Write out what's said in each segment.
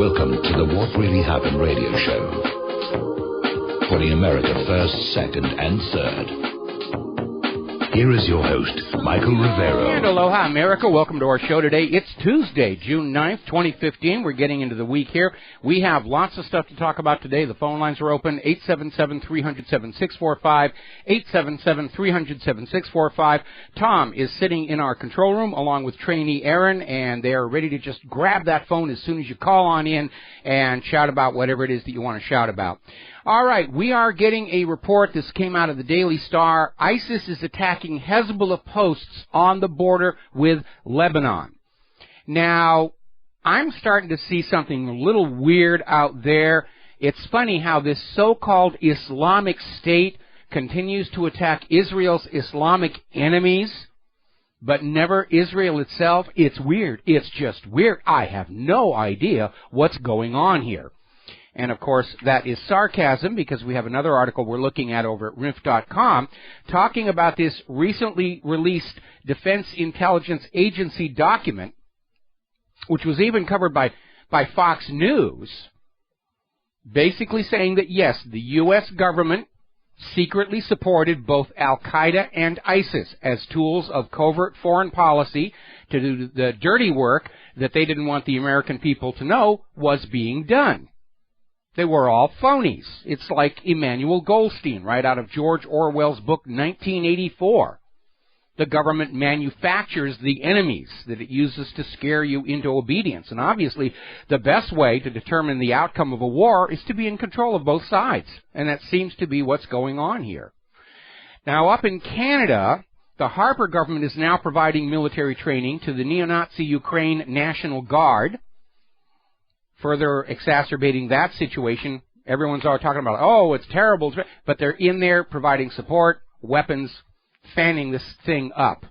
Welcome to the What Really Happened radio show. Putting America first, second, and third. Here is your host, Michael Rivero. And aloha, America. Welcome to our show today. It's Tuesday, June 9th, 2015. We're getting into the week here. We have lots of stuff to talk about today. The phone lines are open, 877-300-7645, 877-300-7645. Tom is sitting in our control room along with trainee Aaron, and they are ready to just grab that phone as soon as you call on in and shout about whatever it is that you want to shout about. All right, we are getting a report. This came out of the Daily Star. ISIS is attacking Hezbollah posts on the border with Lebanon. Now, I'm starting to see something a little weird out there. It's funny how this so-called Islamic State continues to attack Israel's Islamic enemies, but never Israel itself. It's weird. It's just weird. I have no idea what's going on here. And, of course, that is sarcasm because we have another article we're looking at over at RINF.com talking about this recently released Defense Intelligence Agency document, which was even covered by Fox News, basically saying that, yes, the U.S. government secretly supported both Al-Qaeda and ISIS as tools of covert foreign policy to do the dirty work that they didn't want the American people to know was being done. They were all phonies. It's like Emmanuel Goldstein, right out of George Orwell's book 1984. The government manufactures the enemies that it uses to scare you into obedience. And obviously, the best way to determine the outcome of a war is to be in control of both sides. And that seems to be what's going on here. Now, up in Canada, the Harper government is now providing military training to the neo-Nazi Ukraine National Guard. Further exacerbating that situation, everyone's all talking about, oh, it's terrible, but they're in there providing support, weapons, fanning this thing up.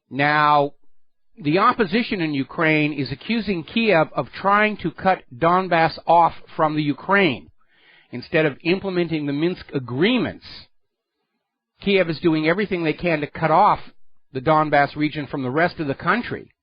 Now, the opposition in Ukraine is accusing Kiev of trying to cut Donbass off from the Ukraine. Instead of implementing the Minsk agreements, Kiev is doing everything they can to cut off the Donbass region from the rest of the country.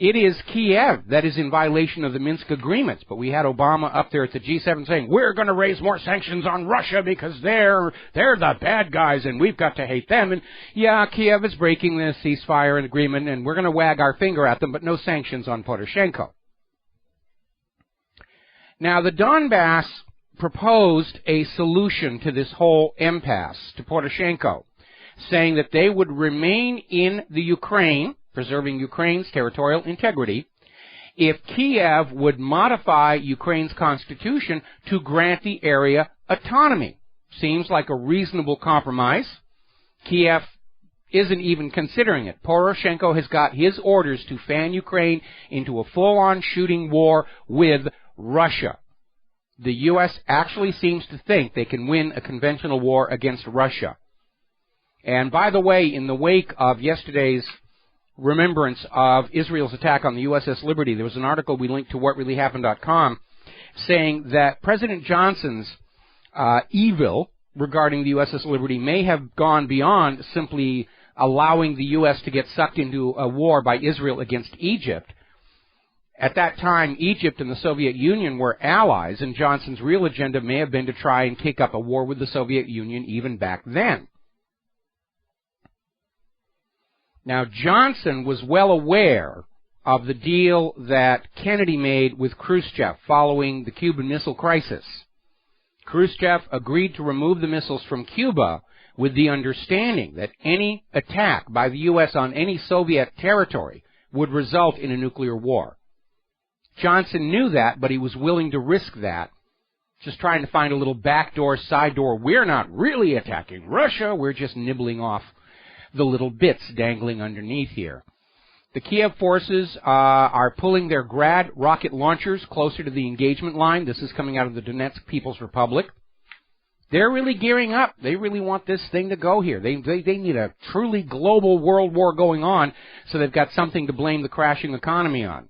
It is Kiev that is in violation of the Minsk agreements, but we had Obama up there at the G7 saying, we're going to raise more sanctions on Russia because they're the bad guys and we've got to hate them. And yeah, Kiev is breaking the ceasefire agreement and we're going to wag our finger at them, but no sanctions on Poroshenko. Now, the Donbass proposed a solution to this whole impasse to Poroshenko, saying that they would remain in the Ukraine, preserving Ukraine's territorial integrity, if Kiev would modify Ukraine's constitution to grant the area autonomy. Seems like a reasonable compromise. Kiev isn't even considering it. Poroshenko has got his orders to fan Ukraine into a full-on shooting war with Russia. The U.S. actually seems to think they can win a conventional war against Russia. And by the way, in the wake of yesterday's remembrance of Israel's attack on the USS Liberty, there was an article we linked to whatreallyhappened.com saying that President Johnson's evil regarding the USS Liberty may have gone beyond simply allowing the U.S. to get sucked into a war by Israel against Egypt. At that time, Egypt and the Soviet Union were allies, and Johnson's real agenda may have been to try and kick up a war with the Soviet Union even back then. Now, Johnson was well aware of the deal that Kennedy made with Khrushchev following the Cuban Missile Crisis. Khrushchev agreed to remove the missiles from Cuba with the understanding that any attack by the U.S. on any Soviet territory would result in a nuclear war. Johnson knew that, but he was willing to risk that, just trying to find a little backdoor, side door. We're not really attacking Russia, we're just nibbling off the little bits dangling underneath here. The Kiev forces are pulling their Grad rocket launchers closer to the engagement line. This is coming out of the Donetsk People's Republic. They're really gearing up. They really want this thing to go here. They need a truly global world war going on, so they've got something to blame the crashing economy on.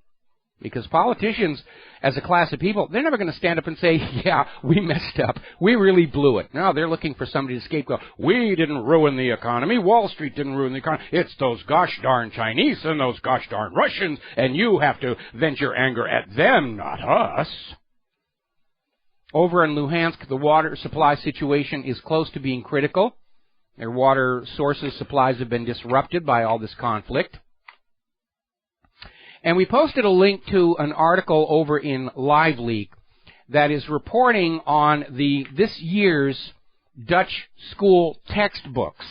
Because politicians, as a class of people, they're never going to stand up and say, yeah, we messed up. We really blew it. No, they're looking for somebody to scapegoat. We didn't ruin the economy. Wall Street didn't ruin the economy. It's those gosh darn Chinese and those gosh darn Russians, and you have to vent your anger at them, not us. Over in Luhansk, the water supply situation is close to being critical. Their water sources, supplies have been disrupted by all this conflict. And we posted a link to an article over in LiveLeak that is reporting on this year's Dutch school textbooks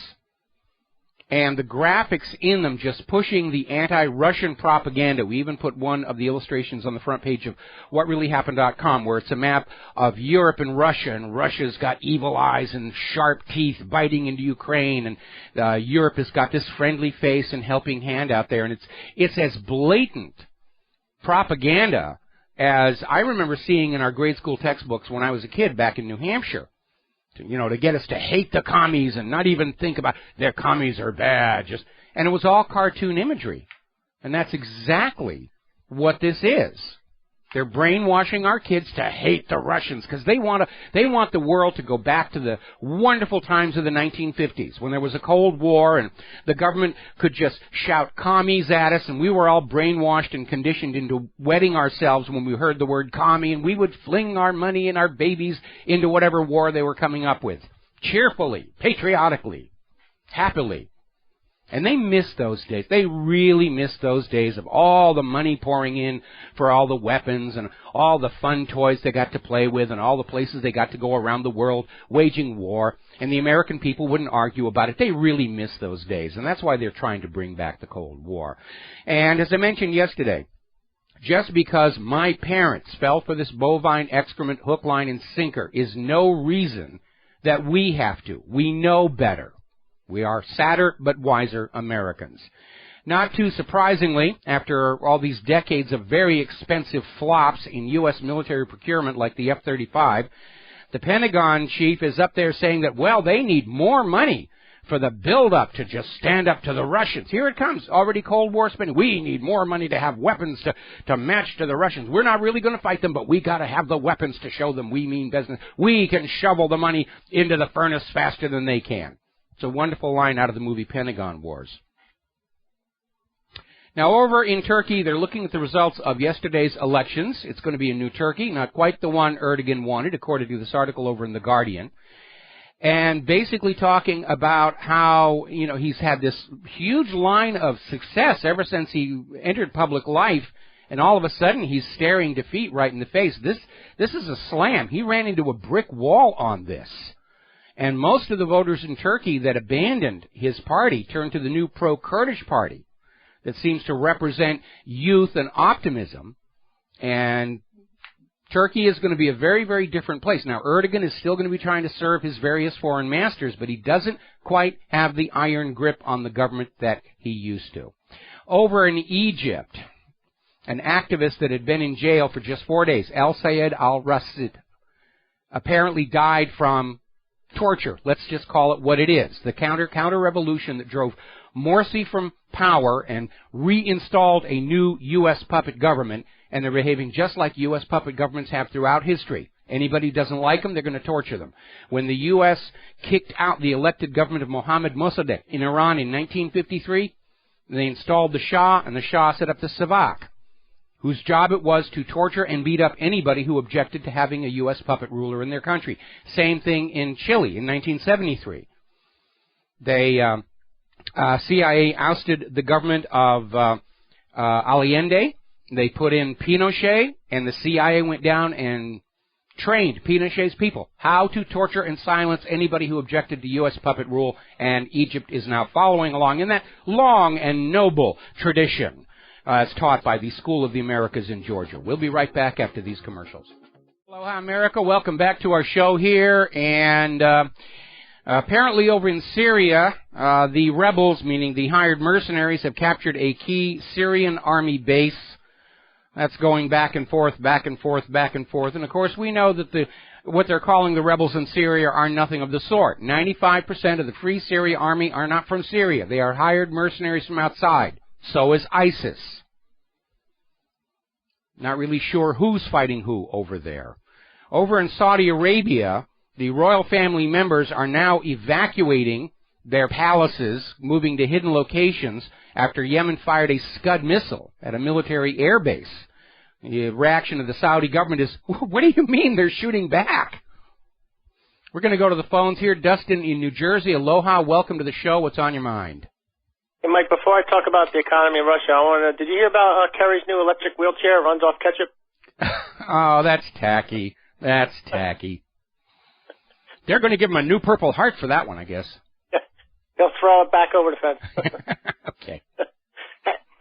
and the graphics in them just pushing the anti-Russian propaganda. We even put one of the illustrations on the front page of WhatReallyHappened.com, where it's a map of Europe and Russia's got evil eyes and sharp teeth biting into Ukraine, and Europe has got this friendly face and helping hand out there, and it's as blatant propaganda as I remember seeing in our grade school textbooks when I was a kid back in New Hampshire. To get us to hate the commies and not even think about their commies are bad. And it was all cartoon imagery. And that's exactly what this is. They're brainwashing our kids to hate the Russians because they want the world to go back to the wonderful times of the 1950s when there was a Cold War and the government could just shout commies at us, and we were all brainwashed and conditioned into wetting ourselves when we heard the word commie, and we would fling our money and our babies into whatever war they were coming up with, cheerfully, patriotically, happily. And they miss those days. They really miss those days of all the money pouring in for all the weapons and all the fun toys they got to play with and all the places they got to go around the world waging war. And the American people wouldn't argue about it. They really miss those days. And that's why they're trying to bring back the Cold War. And as I mentioned yesterday, just because my parents fell for this bovine excrement hook, line, and sinker is no reason that we have to. We know better. We are sadder but wiser Americans. Not too surprisingly, after all these decades of very expensive flops in U.S. military procurement like the F-35, the Pentagon chief is up there saying that, well, they need more money for the build-up to just stand up to the Russians. Here it comes, already Cold War spending. We need more money to have weapons to match to the Russians. We're not really going to fight them, but we got to have the weapons to show them we mean business. We can shovel the money into the furnace faster than they can. It's a wonderful line out of the movie Pentagon Wars. Now, over in Turkey, they're looking at the results of yesterday's elections. It's going to be a new Turkey, not quite the one Erdogan wanted, according to this article over in The Guardian. And basically talking about how, he's had this huge line of success ever since he entered public life, and all of a sudden he's staring defeat right in the face. This is a slam. He ran into a brick wall on this. And most of the voters in Turkey that abandoned his party turned to the new pro-Kurdish party that seems to represent youth and optimism. And Turkey is going to be a very, very different place. Now, Erdogan is still going to be trying to serve his various foreign masters, but he doesn't quite have the iron grip on the government that he used to. Over in Egypt, an activist that had been in jail for just 4 days, El-Sayed al-Rasid, apparently died from torture. Let's just call it what it is. The counter-revolution that drove Morsi from power and reinstalled a new U.S. puppet government, and they're behaving just like U.S. puppet governments have throughout history. Anybody who doesn't like them, they're going to torture them. When the U.S. kicked out the elected government of Mohammad Mossadegh in Iran in 1953, they installed the Shah, and the Shah set up the Savak, whose job it was to torture and beat up anybody who objected to having a U.S. puppet ruler in their country. Same thing in Chile in 1973. CIA ousted the government of Allende. They put in Pinochet, and the CIA went down and trained Pinochet's people how to torture and silence anybody who objected to U.S. puppet rule, and Egypt is now following along in that long and noble tradition as taught by the School of the Americas in Georgia. We'll be right back after these commercials. Aloha, America. Welcome back to our show here. And apparently over in Syria, the rebels, meaning the hired mercenaries, have captured a key Syrian army base. That's going back and forth, back and forth, back and forth. And, of course, we know that what they're calling the rebels in Syria are nothing of the sort. 95% of the Free Syria Army are not from Syria. They are hired mercenaries from outside. So is ISIS. Not really sure who's fighting who over there. Over in Saudi Arabia, the royal family members are now evacuating their palaces, moving to hidden locations after Yemen fired a Scud missile at a military air base. The reaction of the Saudi government is, what do you mean they're shooting back? We're going to go to the phones here. Dustin in New Jersey. Aloha. Welcome to the show. What's on your mind? Hey, Mike, before I talk about the economy in Russia, did you hear about Kerry's new electric wheelchair? It runs off ketchup. Oh, that's tacky. That's tacky. They're going to give him a new Purple Heart for that one, I guess. He'll throw it back over the fence. Okay.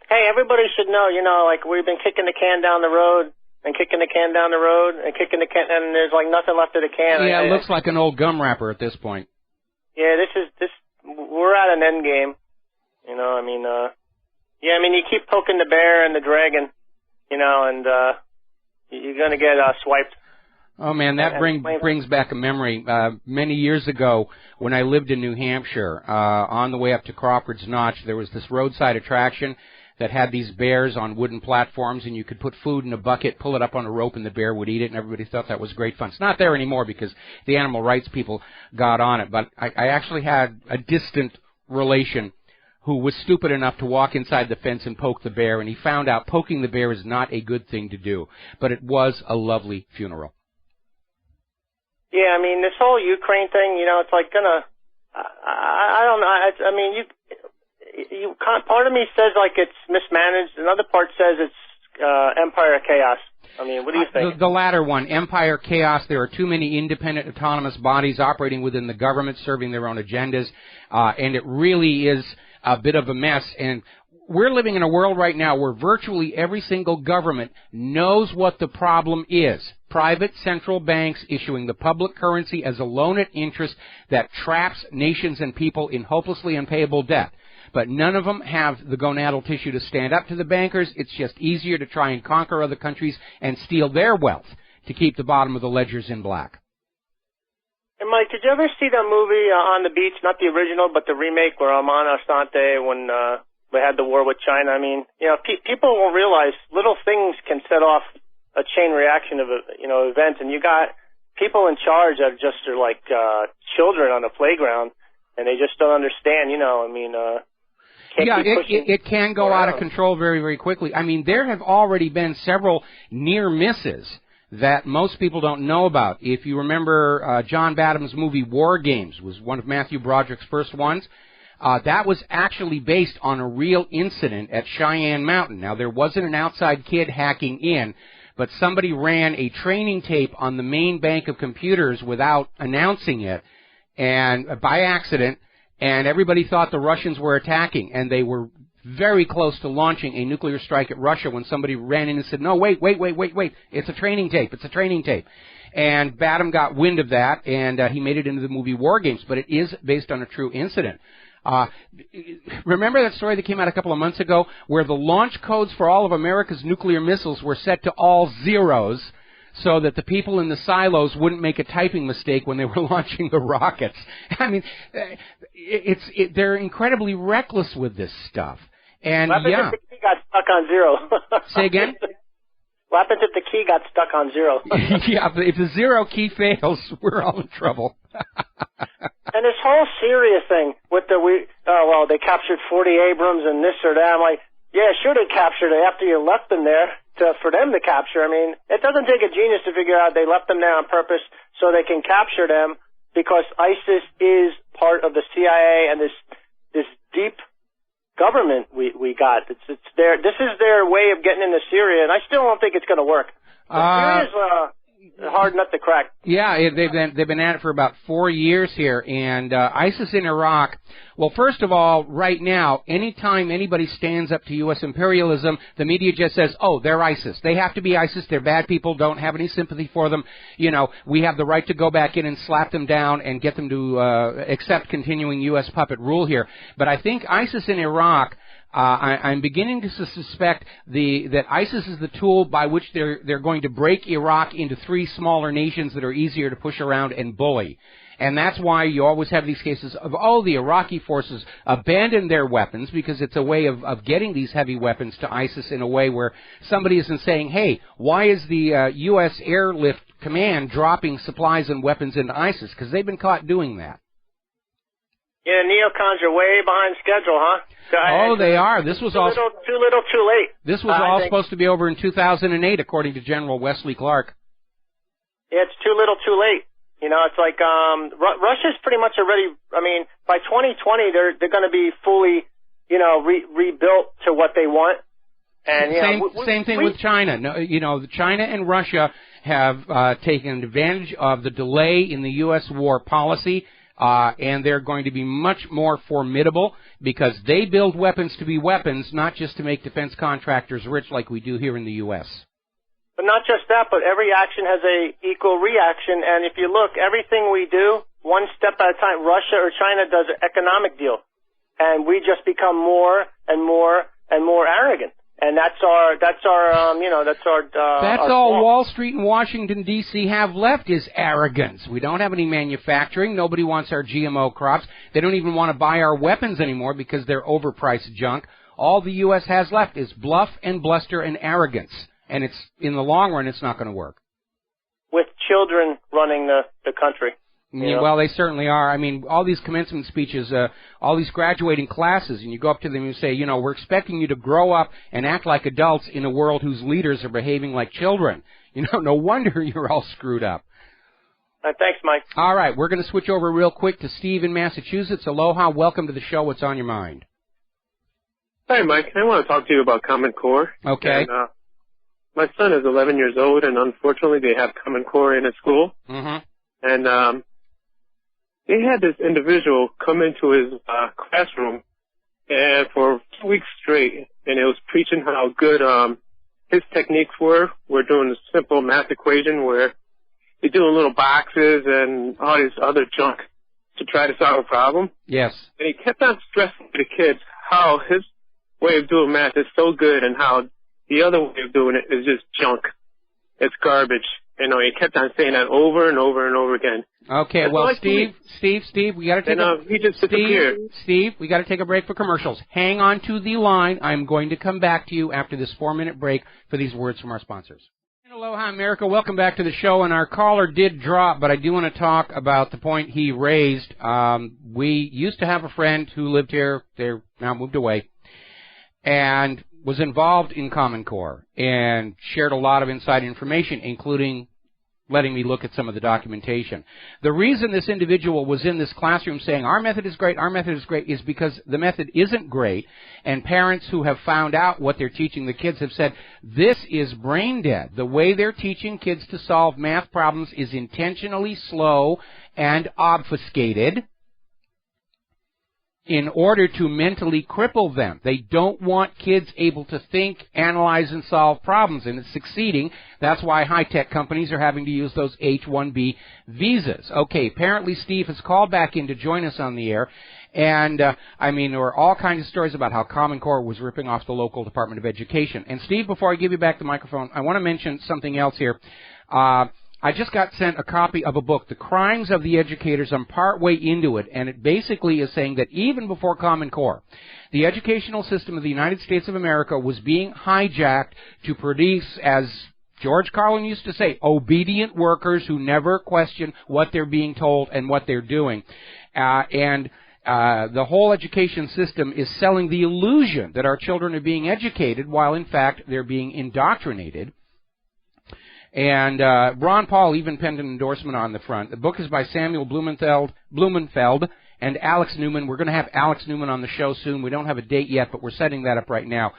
Hey, everybody should know, like we've been kicking the can down the road and kicking the can down the road and kicking the can, and there's like nothing left of the can. Yeah, it looks like an old gum wrapper at this point. Yeah, we're at an end game. You keep poking the bear and the dragon, and you're going to get swiped. Oh, man, that brings back a memory. Many years ago, when I lived in New Hampshire, on the way up to Crawford's Notch, there was this roadside attraction that had these bears on wooden platforms, and you could put food in a bucket, pull it up on a rope, and the bear would eat it, and everybody thought that was great fun. It's not there anymore because the animal rights people got on it, but I actually had a distant relation who was stupid enough to walk inside the fence and poke the bear, and he found out poking the bear is not a good thing to do. But it was a lovely funeral. Yeah, this whole Ukraine thing, it's like I don't know. You can't, part of me says like it's mismanaged. Another part says it's empire chaos. What do you think? The latter one, empire chaos. There are too many independent, autonomous bodies operating within the government, serving their own agendas, and it really is a bit of a mess. And we're living in a world right now where virtually every single government knows what the problem is. Private central banks issuing the public currency as a loan at interest that traps nations and people in hopelessly unpayable debt. But none of them have the gonadal tissue to stand up to the bankers. It's just easier to try and conquer other countries and steal their wealth to keep the bottom of the ledgers in black. And Mike, did you ever see the movie On the Beach? Not the original, but the remake where Amon Asante, when we had the war with China. People won't realize little things can set off a chain reaction of events, and you got people in charge that are like children on the playground, and they just don't understand. It can go out of control very, very quickly. There have already been several near misses that most people don't know about. If you remember, John Badham's movie War Games was one of Matthew Broderick's first ones. That was actually based on a real incident at Cheyenne Mountain. Now, there wasn't an outside kid hacking in, but somebody ran a training tape on the main bank of computers without announcing it, and by accident, and everybody thought the Russians were attacking, and they were very close to launching a nuclear strike at Russia when somebody ran in and said, no, wait, it's a training tape. And Badham got wind of that, and he made it into the movie War Games, but it is based on a true incident. Remember that story that came out a couple of months ago where the launch codes for all of America's nuclear missiles were set to all zeros so that the people in the silos wouldn't make a typing mistake when they were launching the rockets? They're incredibly reckless with this stuff. And what happens if the key got stuck on zero? Say again? What happens if the key got stuck on zero? Yeah, if the zero key fails, we're all in trouble. And this whole Syria thing with they captured 40 Abrams and this or that. I'm like, yeah, sure they captured it after you left them there for them to capture. It doesn't take a genius to figure out they left them there on purpose so they can capture them because ISIS is part of the CIA and this deep government we got. This is their way of getting into Syria, and I still don't think it's going to work. Syria's hard nut to crack. Yeah, they've been at it for about 4 years here, and ISIS in Iraq. Well, first of all, right now, anytime anybody stands up to U.S. imperialism, the media just says, "Oh, they're ISIS. They have to be ISIS. They're bad people. Don't have any sympathy for them. We have the right to go back in and slap them down and get them to accept continuing U.S. puppet rule here." But I think ISIS in Iraq. I'm beginning to suspect that ISIS is the tool by which they're going to break Iraq into three smaller nations that are easier to push around and bully. And that's why you always have these cases of, the Iraqi forces abandoned their weapons because it's a way of getting these heavy weapons to ISIS in a way where somebody isn't saying, hey, why is the U.S. Airlift Command dropping supplies and weapons into ISIS? Because they've been caught doing that. Yeah, neocons are way behind schedule, huh? They are. This was all too little, too late. This was all supposed to be over in 2008, according to General Wesley Clark. Yeah, it's too little, too late. You know, it's like Russia's pretty much already. I mean, by 2020, they're going to be fully, rebuilt to what they want. And same thing with China. No, China and Russia have taken advantage of the delay in the U.S. war policy. And they're going to be much more formidable because they build weapons to be weapons, not just to make defense contractors rich like we do here in the U.S. But not just that, but every action has a equal reaction. And if you look, everything we do, one step at a time, Russia or China does an economic deal. And we just become more and more and more arrogant. And that's all fault. Wall Street and Washington, D.C. have left is arrogance. We don't have any manufacturing. Nobody wants our GMO crops. They don't even want to buy our weapons anymore because they're overpriced junk. All the U.S. has left is bluff and bluster and arrogance. And it's in the long run, it's not going to work. With children running the country. Yeah, well, they certainly are. I mean, all these commencement speeches, all these graduating classes, and you go up to them and you say, we're expecting you to grow up and act like adults in a world whose leaders are behaving like children. No wonder you're all screwed up. Thanks, Mike. All right, we're going to switch over real quick to Steve in Massachusetts. Aloha, welcome to the show. What's on your mind? Hi, Mike. I want to talk to you about Common Core. Okay. And, my son is 11 years old, and unfortunately they have Common Core in his school. Mm-hmm. And they had this individual come into his classroom and for 2 weeks straight, and it was preaching how good his techniques were. We're doing a simple math equation where they're doing little boxes and all this other junk to try to solve a problem. Yes. And he kept on stressing to the kids how his way of doing math is so good and how the other way of doing it is just junk. It's garbage. He kept on saying that over and over and over again. Okay, well, Steve, we got to take he just disappeared. Steve, we got to take a break for commercials. Hang on to the line. I'm going to come back to you after this 4-minute break for these words from our sponsors. Aloha, America. Welcome back to the show. And our caller did drop, but I do want to talk about the point he raised. We used to have a friend who lived here. They're now moved away. And was involved in Common Core and shared a lot of inside information, including letting me look at some of the documentation. The reason this individual was in this classroom saying, our method is great, is because the method isn't great, and parents who have found out what they're teaching the kids have said, this is brain dead. The way they're teaching kids to solve math problems is intentionally slow and obfuscated in order to mentally cripple them. They don't want kids able to think, analyze, and solve problems, and it's succeeding. That's why high-tech companies are having to use those H-1B visas. Okay, apparently Steve has called back in to join us on the air, and, there were all kinds of stories about how Common Core was ripping off the local Department of Education. And, Steve, before I give you back the microphone, I want to mention something else here. I just got sent a copy of a book, The Crimes of the Educators. I'm partway into it, and it basically is saying that even before Common Core, the educational system of the United States of America was being hijacked to produce, as George Carlin used to say, obedient workers who never question what they're being told and what they're doing. The whole education system is selling the illusion that our children are being educated while, in fact, they're being indoctrinated. And Ron Paul even penned an endorsement on the front. The book is by Samuel Blumenfeld and Alex Newman. We're going to have Alex Newman on the show soon. We don't have a date yet, but we're setting that up right now.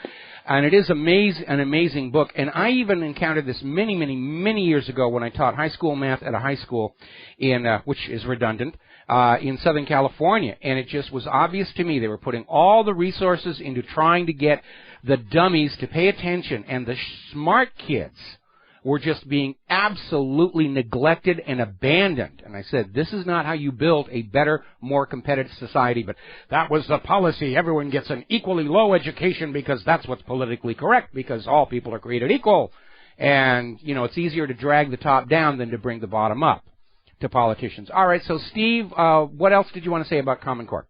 And it is an amazing book. And I even encountered this many, many, many years ago when I taught high school math at a high school which is redundant, in Southern California. And it just was obvious to me they were putting all the resources into trying to get the dummies to pay attention, and the smart kids were just being absolutely neglected and abandoned. And I said, this is not how you build a better, more competitive society. But that was the policy. Everyone gets an equally low education because that's what's politically correct, because all people are created equal. And, it's easier to drag the top down than to bring the bottom up. to politicians. All right, so Steve, what else did you want to say about Common Core?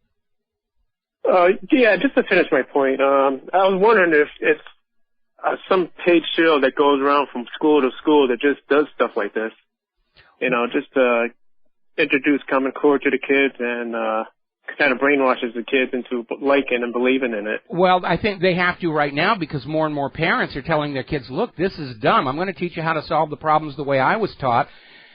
Yeah, just to finish my point, I was wondering if it's some paid show that goes around from school to school that just does stuff like this. Just to introduce Common Core to the kids and kind of brainwashes the kids into liking and believing in it. Well, I think they have to right now because more and more parents are telling their kids, look, this is dumb. I'm going to teach you how to solve the problems the way I was taught.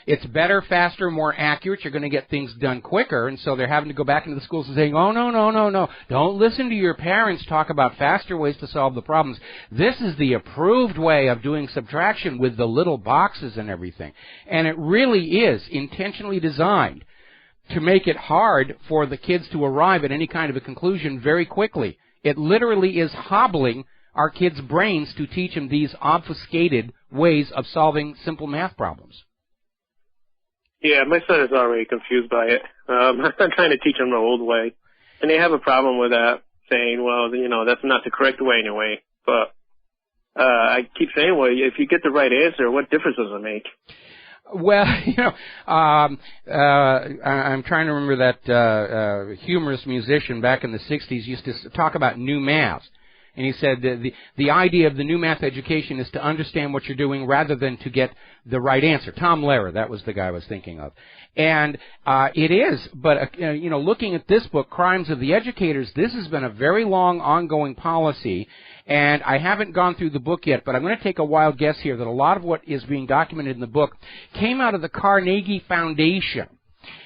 It's better, faster, more accurate. You're going to get things done quicker. And so they're having to go back into the schools and saying, oh, no. Don't listen to your parents talk about faster ways to solve the problems. This is the approved way of doing subtraction with the little boxes and everything. And it really is intentionally designed to make it hard for the kids to arrive at any kind of a conclusion very quickly. It literally is hobbling our kids' brains to teach them these obfuscated ways of solving simple math problems. Yeah, my son is already confused by it. I'm trying to teach him the old way. And they have a problem with that, saying, well, that's not the correct way anyway. But I keep saying, well, if you get the right answer, what difference does it make? Well, I'm trying to remember that humorous musician back in the 60s used to talk about new math. And he said the idea of the new math education is to understand what you're doing rather than to get the right answer. Tom Lehrer, that was the guy I was thinking of. And it is, but, looking at this book, Crimes of the Educators, this has been a very long, ongoing policy. And I haven't gone through the book yet, but I'm going to take a wild guess here that a lot of what is being documented in the book came out of the Carnegie Foundation,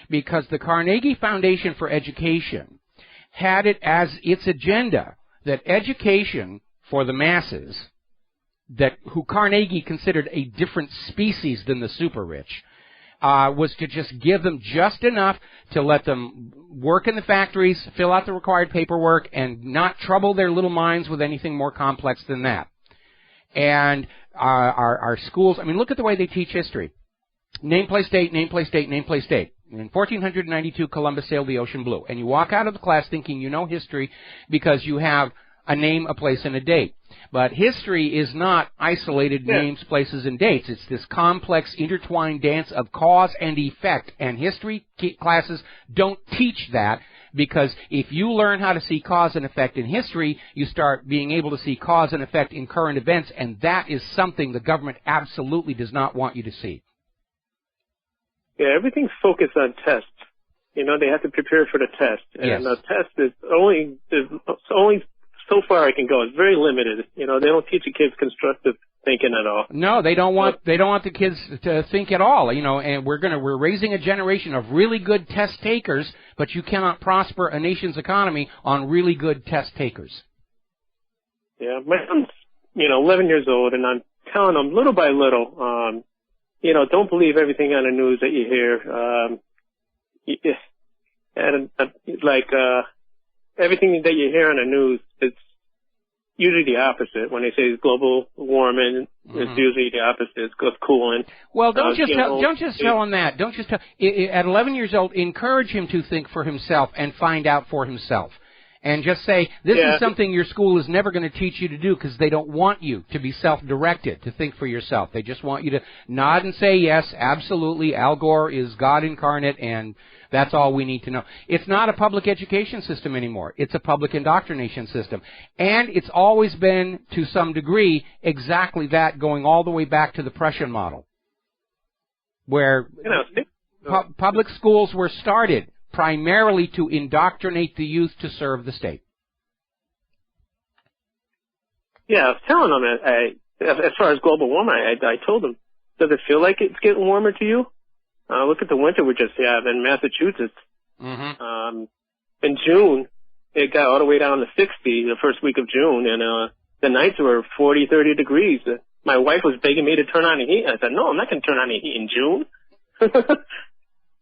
because the Carnegie Foundation for Education had it as its agenda that education for the masses, who Carnegie considered a different species than the super-rich, was to just give them just enough to let them work in the factories, fill out the required paperwork, and not trouble their little minds with anything more complex than that. And our schools, look at the way they teach history. Name, place, date, name, place, date, name, place, date. In 1492, Columbus sailed the ocean blue. And you walk out of the class thinking you know history because you have a name, a place, and a date. But history is not isolated names, places, and dates. It's this complex, intertwined dance of cause and effect. And history classes don't teach that, because if you learn how to see cause and effect in history, you start being able to see cause and effect in current events, and that is something the government absolutely does not want you to see. Yeah, everything's focused on tests. They have to prepare for the test. And the test is only so far I can go. It's very limited. They don't teach the kids constructive thinking at all. No, they don't want the kids to think at all. And we're raising a generation of really good test takers, but you cannot prosper a nation's economy on really good test takers. Yeah, my son's 11 years old, and I'm telling him little by little, don't believe everything on the news that you hear. Everything that you hear on the news, it's usually the opposite. When they say global warming, it's usually the opposite. It's cooling. Well, don't just tell him that. Don't just tell. At 11 years old, encourage him to think for himself and find out for himself. And just say, this is something your school is never going to teach you to do, because they don't want you to be self-directed, to think for yourself. They just want you to nod and say, yes, absolutely, Al Gore is God incarnate, and that's all we need to know. It's not a public education system anymore. It's a public indoctrination system. And it's always been, to some degree, exactly that, going all the way back to the Prussian model, where public schools were started primarily to indoctrinate the youth to serve the state. Yeah, I was telling them, as far as global warming, I told them, does it feel like it's getting warmer to you? Look at the winter we just had in Massachusetts. In June, it got all the way down to 60 the first week of June, and the nights were 40, 30 degrees. My wife was begging me to turn on the heat. I said, no, I'm not going to turn on the heat in June.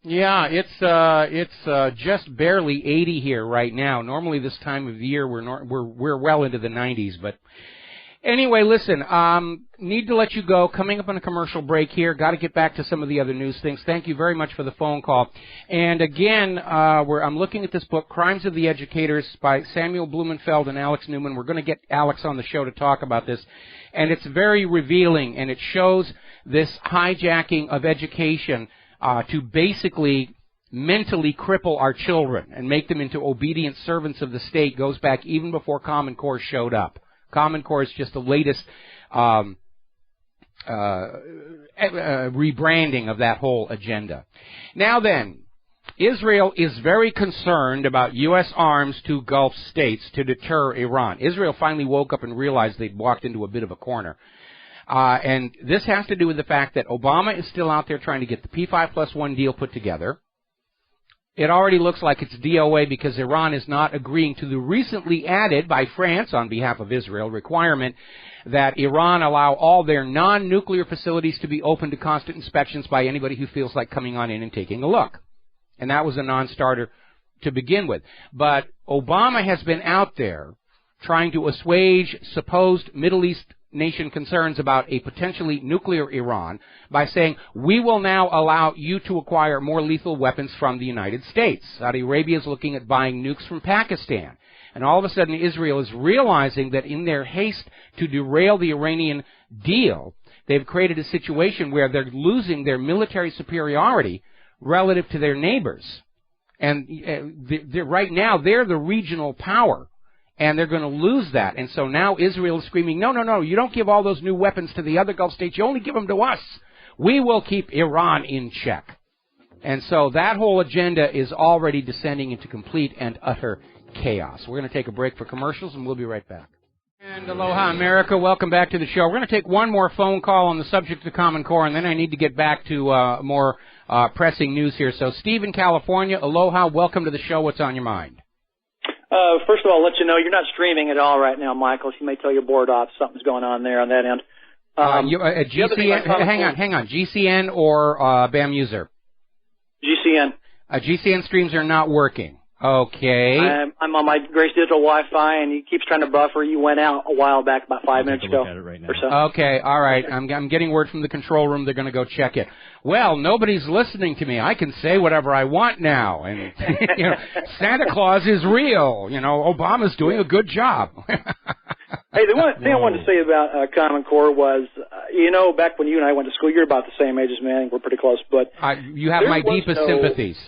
Yeah, it's just barely 80 here right now. Normally this time of the year we're well into the 90s, but anyway, listen, need to let you go. Coming up on a commercial break here. Got to get back to some of the other news things. Thank you very much for the phone call. And again, I'm looking at this book, Crimes of the Educators, by Samuel Blumenfeld and Alex Newman. We're going to get Alex on the show to talk about this. And it's very revealing, and it shows this hijacking of education to basically mentally cripple our children and make them into obedient servants of the state goes back even before Common Core showed up. Common Core is just the latest rebranding of that whole agenda. Now then, Israel is very concerned about U.S. arms to Gulf states to deter Iran. Israel finally woke up and realized they'd walked into a bit of a corner. And this has to do with the fact that Obama is still out there trying to get the P5+1 deal put together. It already looks like it's DOA because Iran is not agreeing to the recently added by France on behalf of Israel requirement that Iran allow all their non-nuclear facilities to be open to constant inspections by anybody who feels like coming on in and taking a look. And that was a non-starter to begin with. But Obama has been out there trying to assuage supposed Middle East nation concerns about a potentially nuclear Iran by saying, we will now allow you to acquire more lethal weapons from the United States. Saudi Arabia is looking at buying nukes from Pakistan. And all of a sudden Israel is realizing that in their haste to derail the Iranian deal, they've created a situation where they're losing their military superiority relative to their neighbors. And right now they're the regional power. And they're going to lose that. And so now Israel is screaming, no, no, no, you don't give all those new weapons to the other Gulf states. You only give them to us. We will keep Iran in check. And so that whole agenda is already descending into complete and utter chaos. We're going to take a break for commercials, and we'll be right back. And aloha, America. Welcome back to the show. We're going to take one more phone call on the subject of Common Core, and then I need to get back to more pressing news here. So Steve in California, aloha. Welcome to the show. What's on your mind? First of all, I'll let you know you're not streaming at all right now, Michael. You may tell your board off something's going on there on that end. GCN, hang on. GCN or BAM user? GCN. GCN streams are not working. Okay. I'm on my Grace Digital Wi-Fi, and he keeps trying to buffer. You went out a while back, about 5 minutes ago or so. Okay, all right. I'm getting word from the control room. They're going to go check it. Well, nobody's listening to me. I can say whatever I want now. And you know, Santa Claus is real. You know, Obama's doing a good job. Hey, the one thing I wanted to say about Common Core was, you know, back when you and I went to school, you're about the same age as me. I think we're pretty close. But you have my deepest sympathies.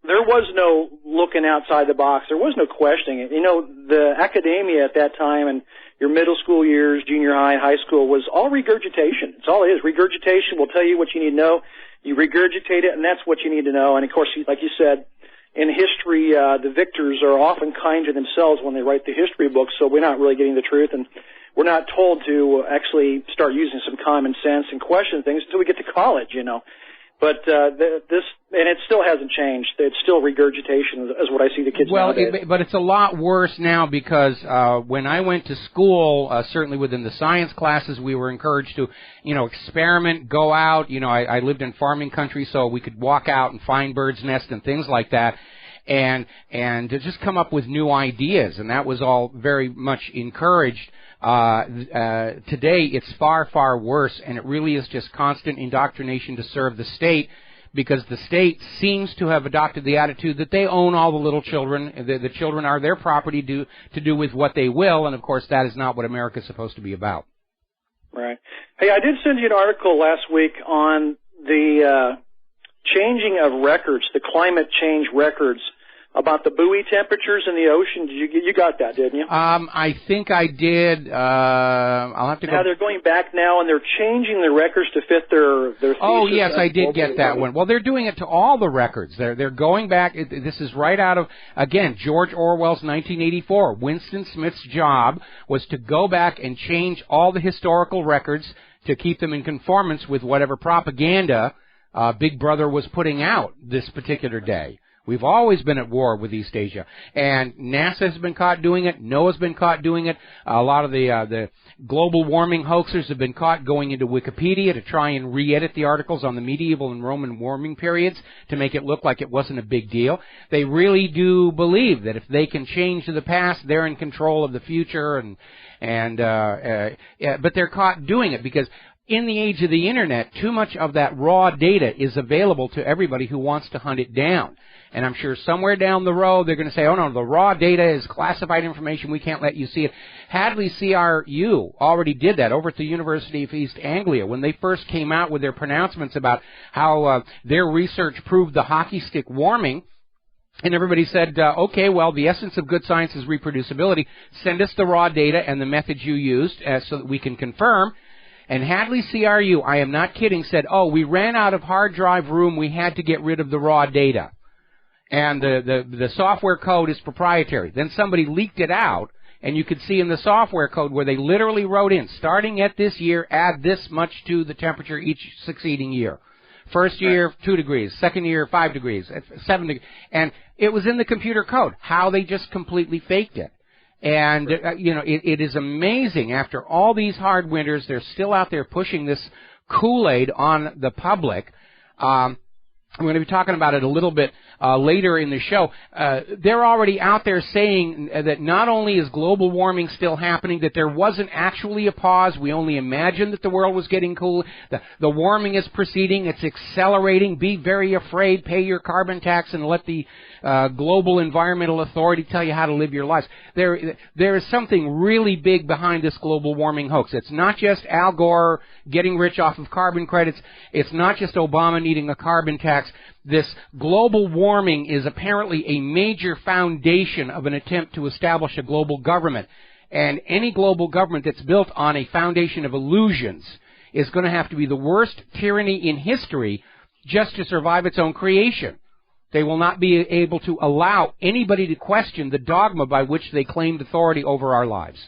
There was no looking outside the box. There was no questioning it. You know, the academia at that time and your middle school years, junior high, high school was all regurgitation. It's all it is. Regurgitation will tell you what you need to know. You regurgitate it, and that's what you need to know. And, of course, like you said, in history, the victors are often kind to themselves when they write the history books, so we're not really getting the truth. And we're not told to actually start using some common sense and question things until we get to college, you know. But and it still hasn't changed. It's still regurgitation, is what I see the kids nowadays. But it's a lot worse now because when I went to school, certainly within the science classes, we were encouraged to, you know, experiment, go out. You know, I lived in farming country, so we could walk out and find birds' nests and things like that, and to just come up with new ideas, and that was all very much encouraged. Today it's far, far worse, and it really is just constant indoctrination to serve the state, because the state seems to have adopted the attitude that they own all the little children, the children are their property to do with what they will, and of course that is not what America is supposed to be about. Right. Hey, I did send you an article last week on the changing of records, the climate change records, about the buoy temperatures in the ocean. You got that, didn't you? I think I did. I'll have to go. Now they're going back now, and they're changing the records to fit their thesis. Oh, yes, I did get that one. Well, they're doing it to all the records. They're going back. This is right out of, again, George Orwell's 1984. Winston Smith's job was to go back and change all the historical records to keep them in conformance with whatever propaganda Big Brother was putting out this particular day. We've always been at war with East Asia, and NASA has been caught doing it. NOAA's been caught doing it. A lot of the global warming hoaxers have been caught going into Wikipedia to try and re-edit the articles on the medieval and Roman warming periods to make it look like it wasn't a big deal. They really do believe that if they can change the past, they're in control of the future, but they're caught doing it because in the age of the Internet, too much of that raw data is available to everybody who wants to hunt it down. And I'm sure somewhere down the road they're going to say, oh no, the raw data is classified information, we can't let you see it. Hadley CRU already did that over at the University of East Anglia when they first came out with their pronouncements about how their research proved the hockey stick warming. And everybody said, okay, well, the essence of good science is reproducibility. Send us the raw data and the methods you used so that we can confirm. And Hadley CRU, I am not kidding, said, oh, we ran out of hard drive room, we had to get rid of the raw data. And the software code is proprietary. Then somebody leaked it out, and you could see in the software code where they literally wrote in, starting at this year, add this much to the temperature each succeeding year. First year, 2 degrees. Second year, 5 degrees. 7 degrees. And it was in the computer code, how they just completely faked it. And, it is amazing. After all these hard winters, they're still out there pushing this Kool-Aid on the public. I'm going to be talking about it a little bit later in the show. They're already out there saying that not only is global warming still happening, that there wasn't actually a pause. We only imagined that the world was getting cool. The warming is proceeding. It's accelerating. Be very afraid. Pay your carbon tax and let the global environmental authority tell you how to live your lives. There is something really big behind this global warming hoax. It's not just Al Gore getting rich off of carbon credits. It's not just Obama needing a carbon tax. This global warming is apparently a major foundation of an attempt to establish a global government. And any global government that's built on a foundation of illusions is going to have to be the worst tyranny in history just to survive its own creation. They will not be able to allow anybody to question the dogma by which they claimed authority over our lives.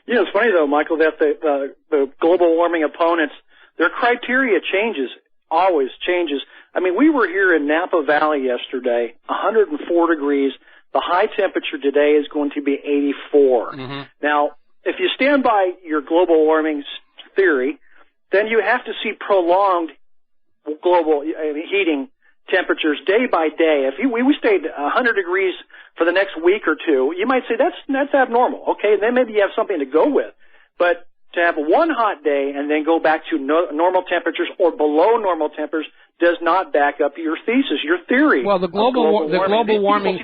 Yeah, it's funny, though, Michael, that the global warming opponents, their criteria always changes. I mean, we were here in Napa Valley yesterday, 104 degrees. The high temperature today is going to be 84. Mm-hmm. Now, if you stand by your global warming theory, then you have to see prolonged global heating temperatures day by day. If we stayed 100 degrees for the next week or two, you might say that's abnormal. Okay, then maybe you have something to go with. But to have one hot day and then go back to normal temperatures or below normal temperatures does not back up your thesis, your theory. Well, the global warming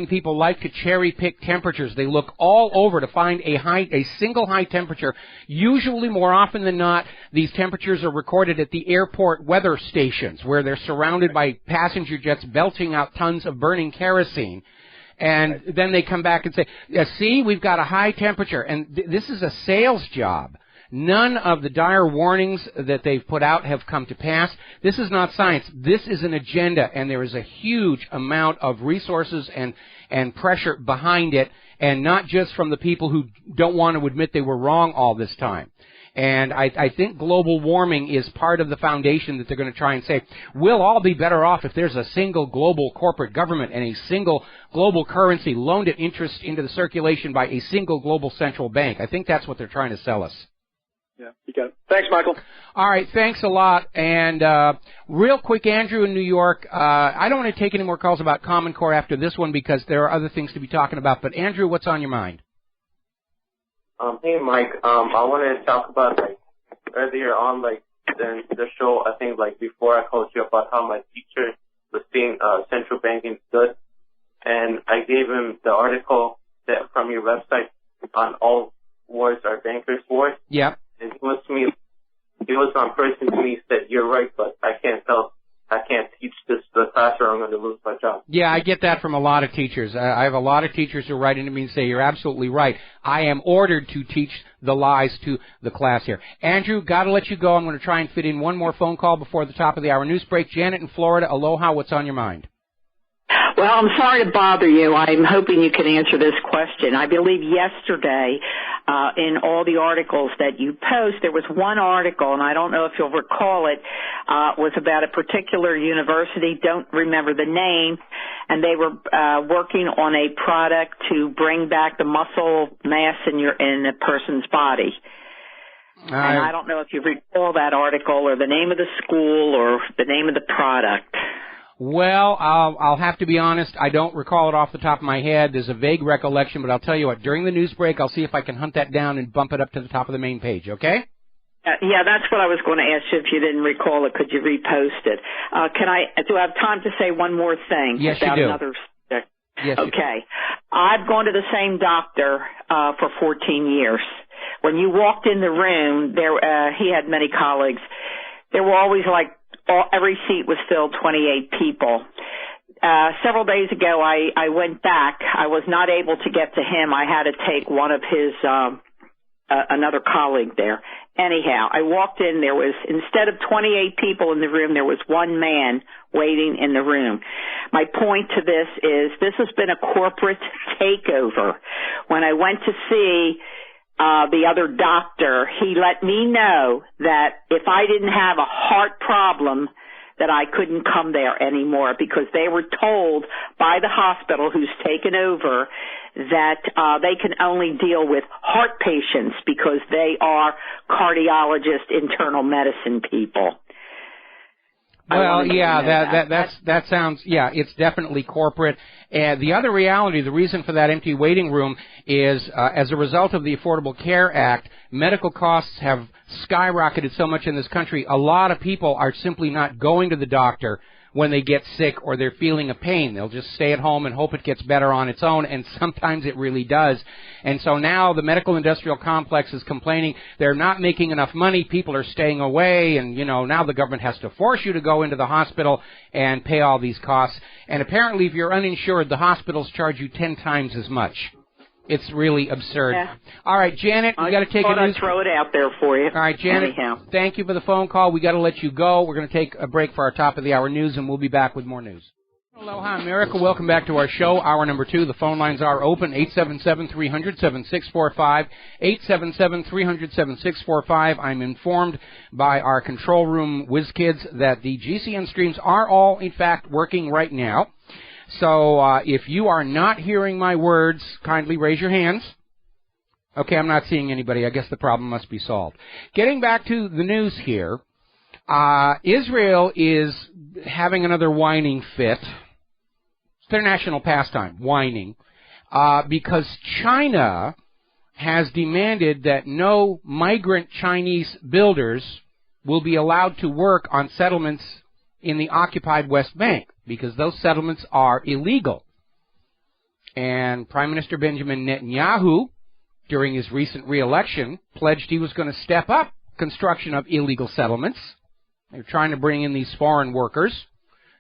people like to cherry pick temperatures. They look all over to find a single high temperature. Usually, more often than not, these temperatures are recorded at the airport weather stations, where they're surrounded by passenger jets belching out tons of burning kerosene. And then they come back and say, see, we've got a high temperature. And this is a sales job. None of the dire warnings that they've put out have come to pass. This is not science. This is an agenda, and there is a huge amount of resources and pressure behind it, and not just from the people who don't want to admit they were wrong all this time. And I think global warming is part of the foundation that they're going to try and say, we'll all be better off if there's a single global corporate government and a single global currency loaned at interest into the circulation by a single global central bank. I think that's what they're trying to sell us. Yeah, you got it. Thanks, Michael. All right, thanks a lot. And real quick, Andrew in New York, I don't want to take any more calls about Common Core after this one because there are other things to be talking about. But, Andrew, what's on your mind? Hey, Mike. I wanted to talk about, earlier on, the show, I think, before I called you about how my teacher was saying central banking good. And I gave him the article from your website on all wars are bankers' wars. Yeah. And he was on person to me, said, you're right, but I can't teach this to the class or I'm going to lose my job. Yeah, I get that from a lot of teachers. I have a lot of teachers who write into me and say, you're absolutely right. I am ordered to teach the lies to the class here. Andrew, got to let you go. I'm going to try and fit in one more phone call before the top of the hour news break. Janet in Florida, aloha, what's on your mind? Well, I'm sorry to bother you. I'm hoping you can answer this question. I believe yesterday, in all the articles that you post, there was one article, and I don't know if you'll recall it, was about a particular university, don't remember the name, and they were working on a product to bring back the muscle mass in a person's body. And I don't know if you recall that article or the name of the school or the name of the product. Well, I'll have to be honest. I don't recall it off the top of my head. There's a vague recollection, but I'll tell you what. During the news break, I'll see if I can hunt that down and bump it up to the top of the main page, okay? Yeah, that's what I was going to ask you. If you didn't recall it, could you repost it? Do I have time to say one more thing? Yes, about you do. Another subject? Yes, okay. I've gone to the same doctor for 14 years. When you walked in the room, he had many colleagues. There were always every seat was filled, 28 people. Several days ago, I went back. I was not able to get to him. I had to take one of his, another colleague there. Anyhow, I walked in. There was, instead of 28 people in the room, there was one man waiting in the room. My point to this is this has been a corporate takeover. When I went to see the other doctor, he let me know that if I didn't have a heart problem, that I couldn't come there anymore because they were told by the hospital who's taken over that they can only deal with heart patients because they are cardiologist, internal medicine people. Well, yeah, that sounds, yeah, it's definitely corporate. And the other reality, the reason for that empty waiting room is as a result of the Affordable Care Act, medical costs have skyrocketed so much in this country. A lot of people are simply not going to the doctor when they get sick or they're feeling a pain. They'll just stay at home and hope it gets better on its own, and sometimes it really does. And so now the medical industrial complex is complaining they're not making enough money, people are staying away, and, now the government has to force you to go into the hospital and pay all these costs. And apparently if you're uninsured, the hospitals charge you 10 times as much. It's really absurd. Yeah. All right, Janet, we got to take a news. I'll throw it out there for you. All right, Janet, thank you for the phone call. We got to let you go. We're going to take a break for our top of the hour news, and we'll be back with more news. Aloha, America. Welcome back to our show, hour number 2. The phone lines are open, 877-300-7645, 877-300-7645. I'm informed by our control room whiz kids that the GCN streams are all, in fact, working right now. So if you are not hearing my words, kindly raise your hands. Okay, I'm not seeing anybody. I guess the problem must be solved. Getting back to the news here, Israel is having another whining fit. It's their national pastime, whining, because China has demanded that no migrant Chinese builders will be allowed to work on settlements in the occupied West Bank, because those settlements are illegal. And Prime Minister Benjamin Netanyahu, during his recent re-election, pledged he was going to step up construction of illegal settlements. They're trying to bring in these foreign workers.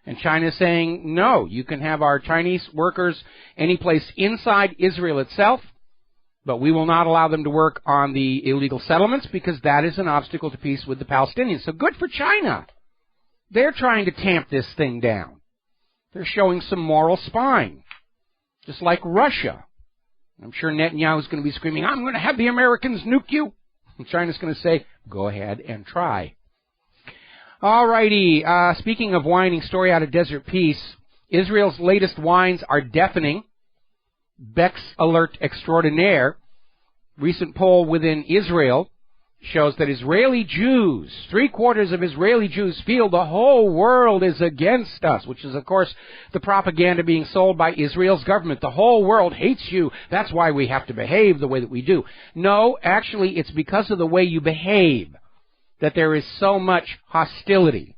And China's saying, no, you can have our Chinese workers any place inside Israel itself, but we will not allow them to work on the illegal settlements because that is an obstacle to peace with the Palestinians. So good for China. They're trying to tamp this thing down. They're showing some moral spine, just like Russia. I'm sure Netanyahu's going to be screaming, I'm going to have the Americans nuke you. And China's going to say, go ahead and try. All righty. Speaking of whining, story out of Desert Peace, Israel's latest whines are deafening. Beck's alert extraordinaire. Recent poll within Israel shows that Israeli Jews, 3/4 of Israeli Jews feel the whole world is against us, which is, of course, the propaganda being sold by Israel's government. The whole world hates you. That's why we have to behave the way that we do. No, actually, it's because of the way you behave that there is so much hostility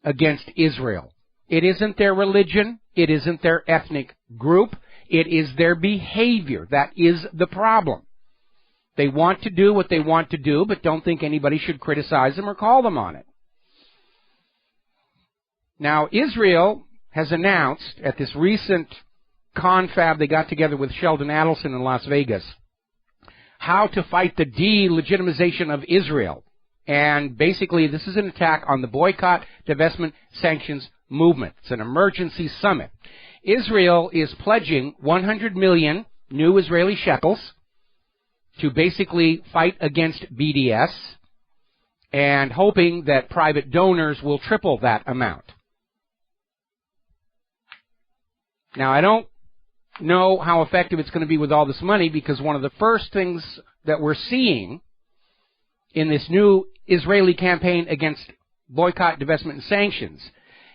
against Israel. It isn't their religion. It isn't their ethnic group. It is their behavior. That is the problem. They want to do what they want to do, but don't think anybody should criticize them or call them on it. Now, Israel has announced at this recent confab they got together with Sheldon Adelson in Las Vegas how to fight the delegitimization of Israel. And basically, this is an attack on the boycott, divestment, sanctions movement. It's an emergency summit. Israel is pledging 100 million new Israeli shekels to basically fight against BDS, and hoping that private donors will triple that amount. Now, I don't know how effective it's going to be with all this money, because one of the first things that we're seeing in this new Israeli campaign against boycott, divestment, and sanctions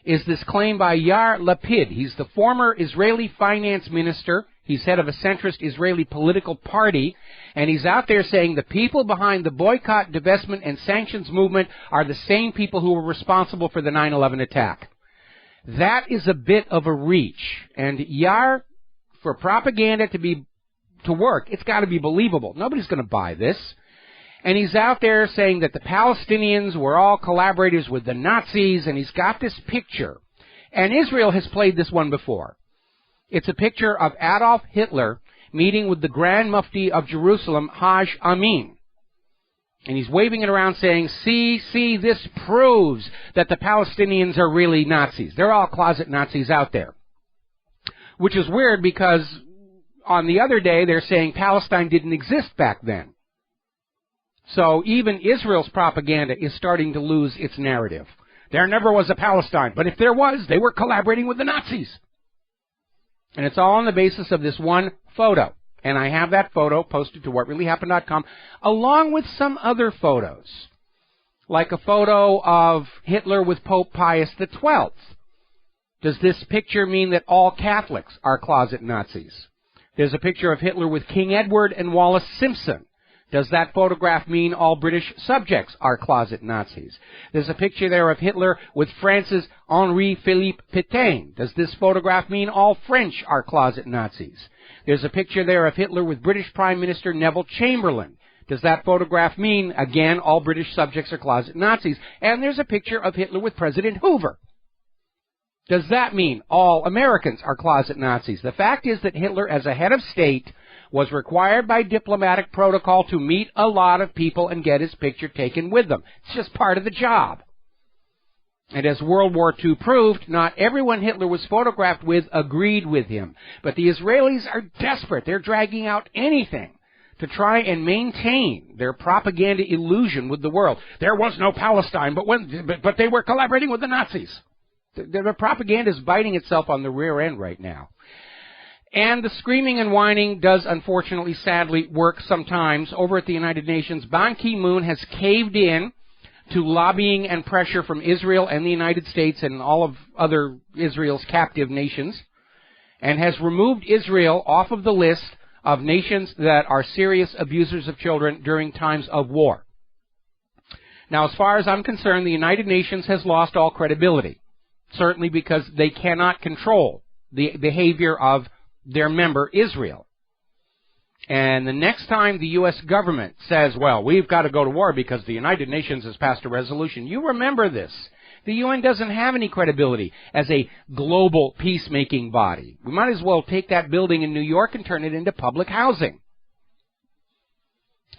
is this claim by Yair Lapid. He's the former Israeli finance minister. He's head of a centrist Israeli political party, and he's out there saying the people behind the boycott, divestment, and sanctions movement are the same people who were responsible for the 9/11 attack. That is a bit of a reach, and for propaganda to work, it's got to be believable. Nobody's going to buy this. And he's out there saying that the Palestinians were all collaborators with the Nazis, and he's got this picture. And Israel has played this one before. It's a picture of Adolf Hitler meeting with the Grand Mufti of Jerusalem, Haj Amin. And he's waving it around saying, see, this proves that the Palestinians are really Nazis. They're all closet Nazis out there. Which is weird because on the other day they're saying Palestine didn't exist back then. So even Israel's propaganda is starting to lose its narrative. There never was a Palestine, but if there was, they were collaborating with the Nazis. And it's all on the basis of this one photo. And I have that photo posted to whatreallyhappened.com, along with some other photos, like a photo of Hitler with Pope Pius XII. Does this picture mean that all Catholics are closet Nazis? There's a picture of Hitler with King Edward and Wallace Simpson. Does that photograph mean all British subjects are closet Nazis? There's a picture there of Hitler with Francis Henri Philippe Pétain. Does this photograph mean all French are closet Nazis? There's a picture there of Hitler with British Prime Minister Neville Chamberlain. Does that photograph mean, again, all British subjects are closet Nazis? And there's a picture of Hitler with President Hoover. Does that mean all Americans are closet Nazis? The fact is that Hitler, as a head of state, was required by diplomatic protocol to meet a lot of people and get his picture taken with them. It's just part of the job. And as World War II proved, not everyone Hitler was photographed with agreed with him. But the Israelis are desperate. They're dragging out anything to try and maintain their propaganda illusion with the world. There was no Palestine, but they were collaborating with the Nazis. The propaganda is biting itself on the rear end right now. And the screaming and whining does, unfortunately, sadly, work sometimes. Over at the United Nations, Ban Ki-moon has caved in to lobbying and pressure from Israel and the United States and all of other Israel's captive nations, and has removed Israel off of the list of nations that are serious abusers of children during times of war. Now, as far as I'm concerned, the United Nations has lost all credibility, certainly because they cannot control the behavior of their member, Israel. And the next time the U.S. government says, well, we've got to go to war because the United Nations has passed a resolution, you remember this. The UN doesn't have any credibility as a global peacemaking body. We might as well take that building in New York and turn it into public housing.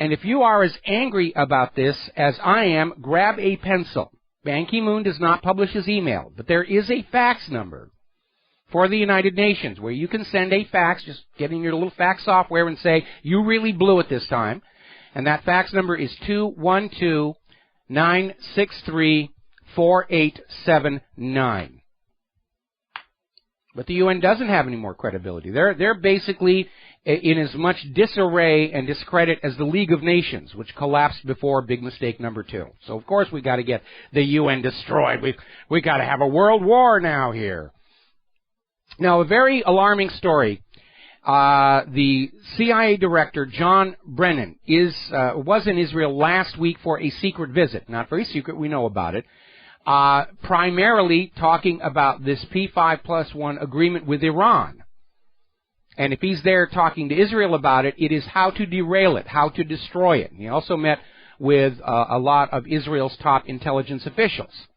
And if you are as angry about this as I am, grab a pencil. Ban Ki-moon does not publish his email, but there is a fax number for the United Nations where you can send a fax, just get in your little fax software and say, you really blew it this time. And that fax number is 212-963-4879. But the UN doesn't have any more credibility. They're basically in as much disarray and discredit as the League of Nations, which collapsed before big mistake number 2. So, of course, we got to get the UN destroyed. We got to have a world war now here. Now, a very alarming story. The CIA director, John Brennan, was in Israel last week for a secret visit. Not very secret, we know about it. Primarily talking about this P5+1 agreement with Iran. And if he's there talking to Israel about it, it is how to derail it, how to destroy it. He also met with a lot of Israel's top intelligence officials.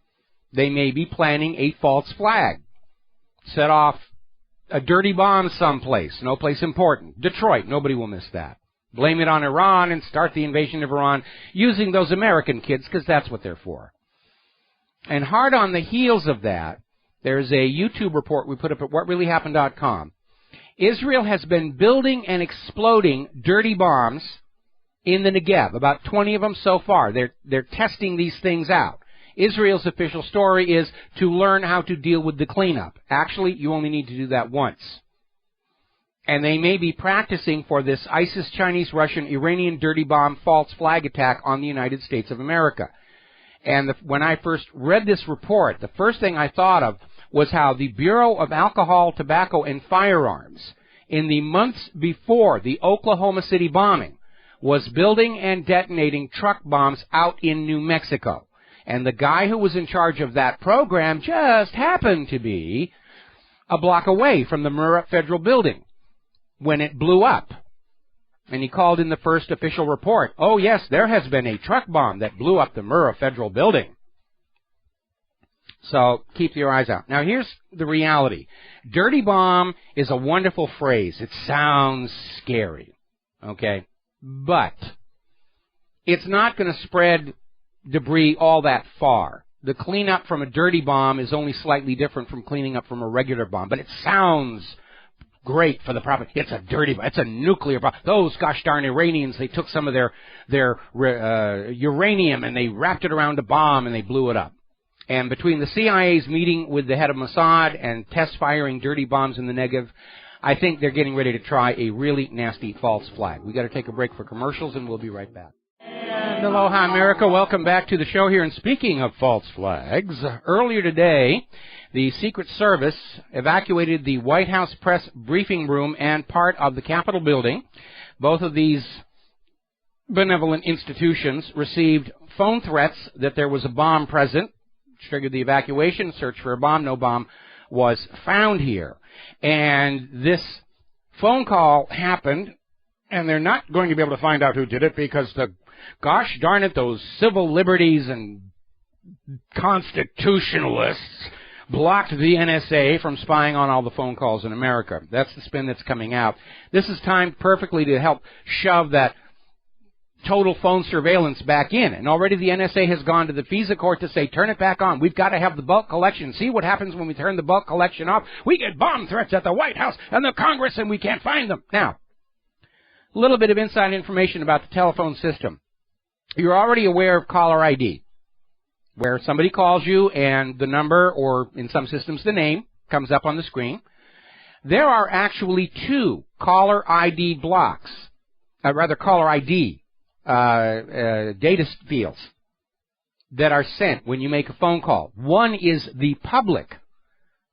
They may be planning a false flag. Set off a dirty bomb someplace, no place important. Detroit, nobody will miss that. Blame it on Iran and start the invasion of Iran using those American kids, because that's what they're for. And hard on the heels of that, there's a YouTube report we put up at whatreallyhappened.com. Israel has been building and exploding dirty bombs in the Negev, about 20 of them so far. They're testing these things out. Israel's official story is to learn how to deal with the cleanup. Actually, you only need to do that once. And they may be practicing for this ISIS, Chinese, Russian, Iranian dirty bomb false flag attack on the United States of America. And when I first read this report, the first thing I thought of was how the Bureau of Alcohol, Tobacco, and Firearms in the months before the Oklahoma City bombing, was building and detonating truck bombs out in New Mexico. And the guy who was in charge of that program just happened to be a block away from the Murrah Federal Building when it blew up. And he called in the first official report. Oh, yes, there has been a truck bomb that blew up the Murrah Federal Building. So keep your eyes out. Now, here's the reality. Dirty bomb is a wonderful phrase. It sounds scary, okay? But it's not going to spread debris all that far. The cleanup from a dirty bomb is only slightly different from cleaning up from a regular bomb, but it sounds great for the prophet. It's a dirty bomb. It's a nuclear bomb. Those gosh darn Iranians, they took some of their uranium and they wrapped it around a bomb and they blew it up. And between the CIA's meeting with the head of Mossad and test firing dirty bombs in the Negev, I think they're getting ready to try a really nasty false flag. We've got to take a break for commercials, and we'll be right back. And aloha, America. Welcome back to the show here. And speaking of false flags, earlier today, the Secret Service evacuated the White House press briefing room and part of the Capitol building. Both of these benevolent institutions received phone threats that there was a bomb present, which triggered the evacuation. Search for a bomb. No bomb was found here. And this phone call happened, and they're not going to be able to find out who did it because gosh darn it, those civil liberties and constitutionalists blocked the NSA from spying on all the phone calls in America. That's the spin that's coming out. This is timed perfectly to help shove that total phone surveillance back in. And already the NSA has gone to the FISA court to say, turn it back on. We've got to have the bulk collection. See what happens when we turn the bulk collection off? We get bomb threats at the White House and the Congress, and we can't find them. Now, a little bit of inside information about the telephone system. You're already aware of caller ID, where somebody calls you and the number, or in some systems the name, comes up on the screen. There are actually two caller ID blocks, caller ID data fields that are sent when you make a phone call. One is the public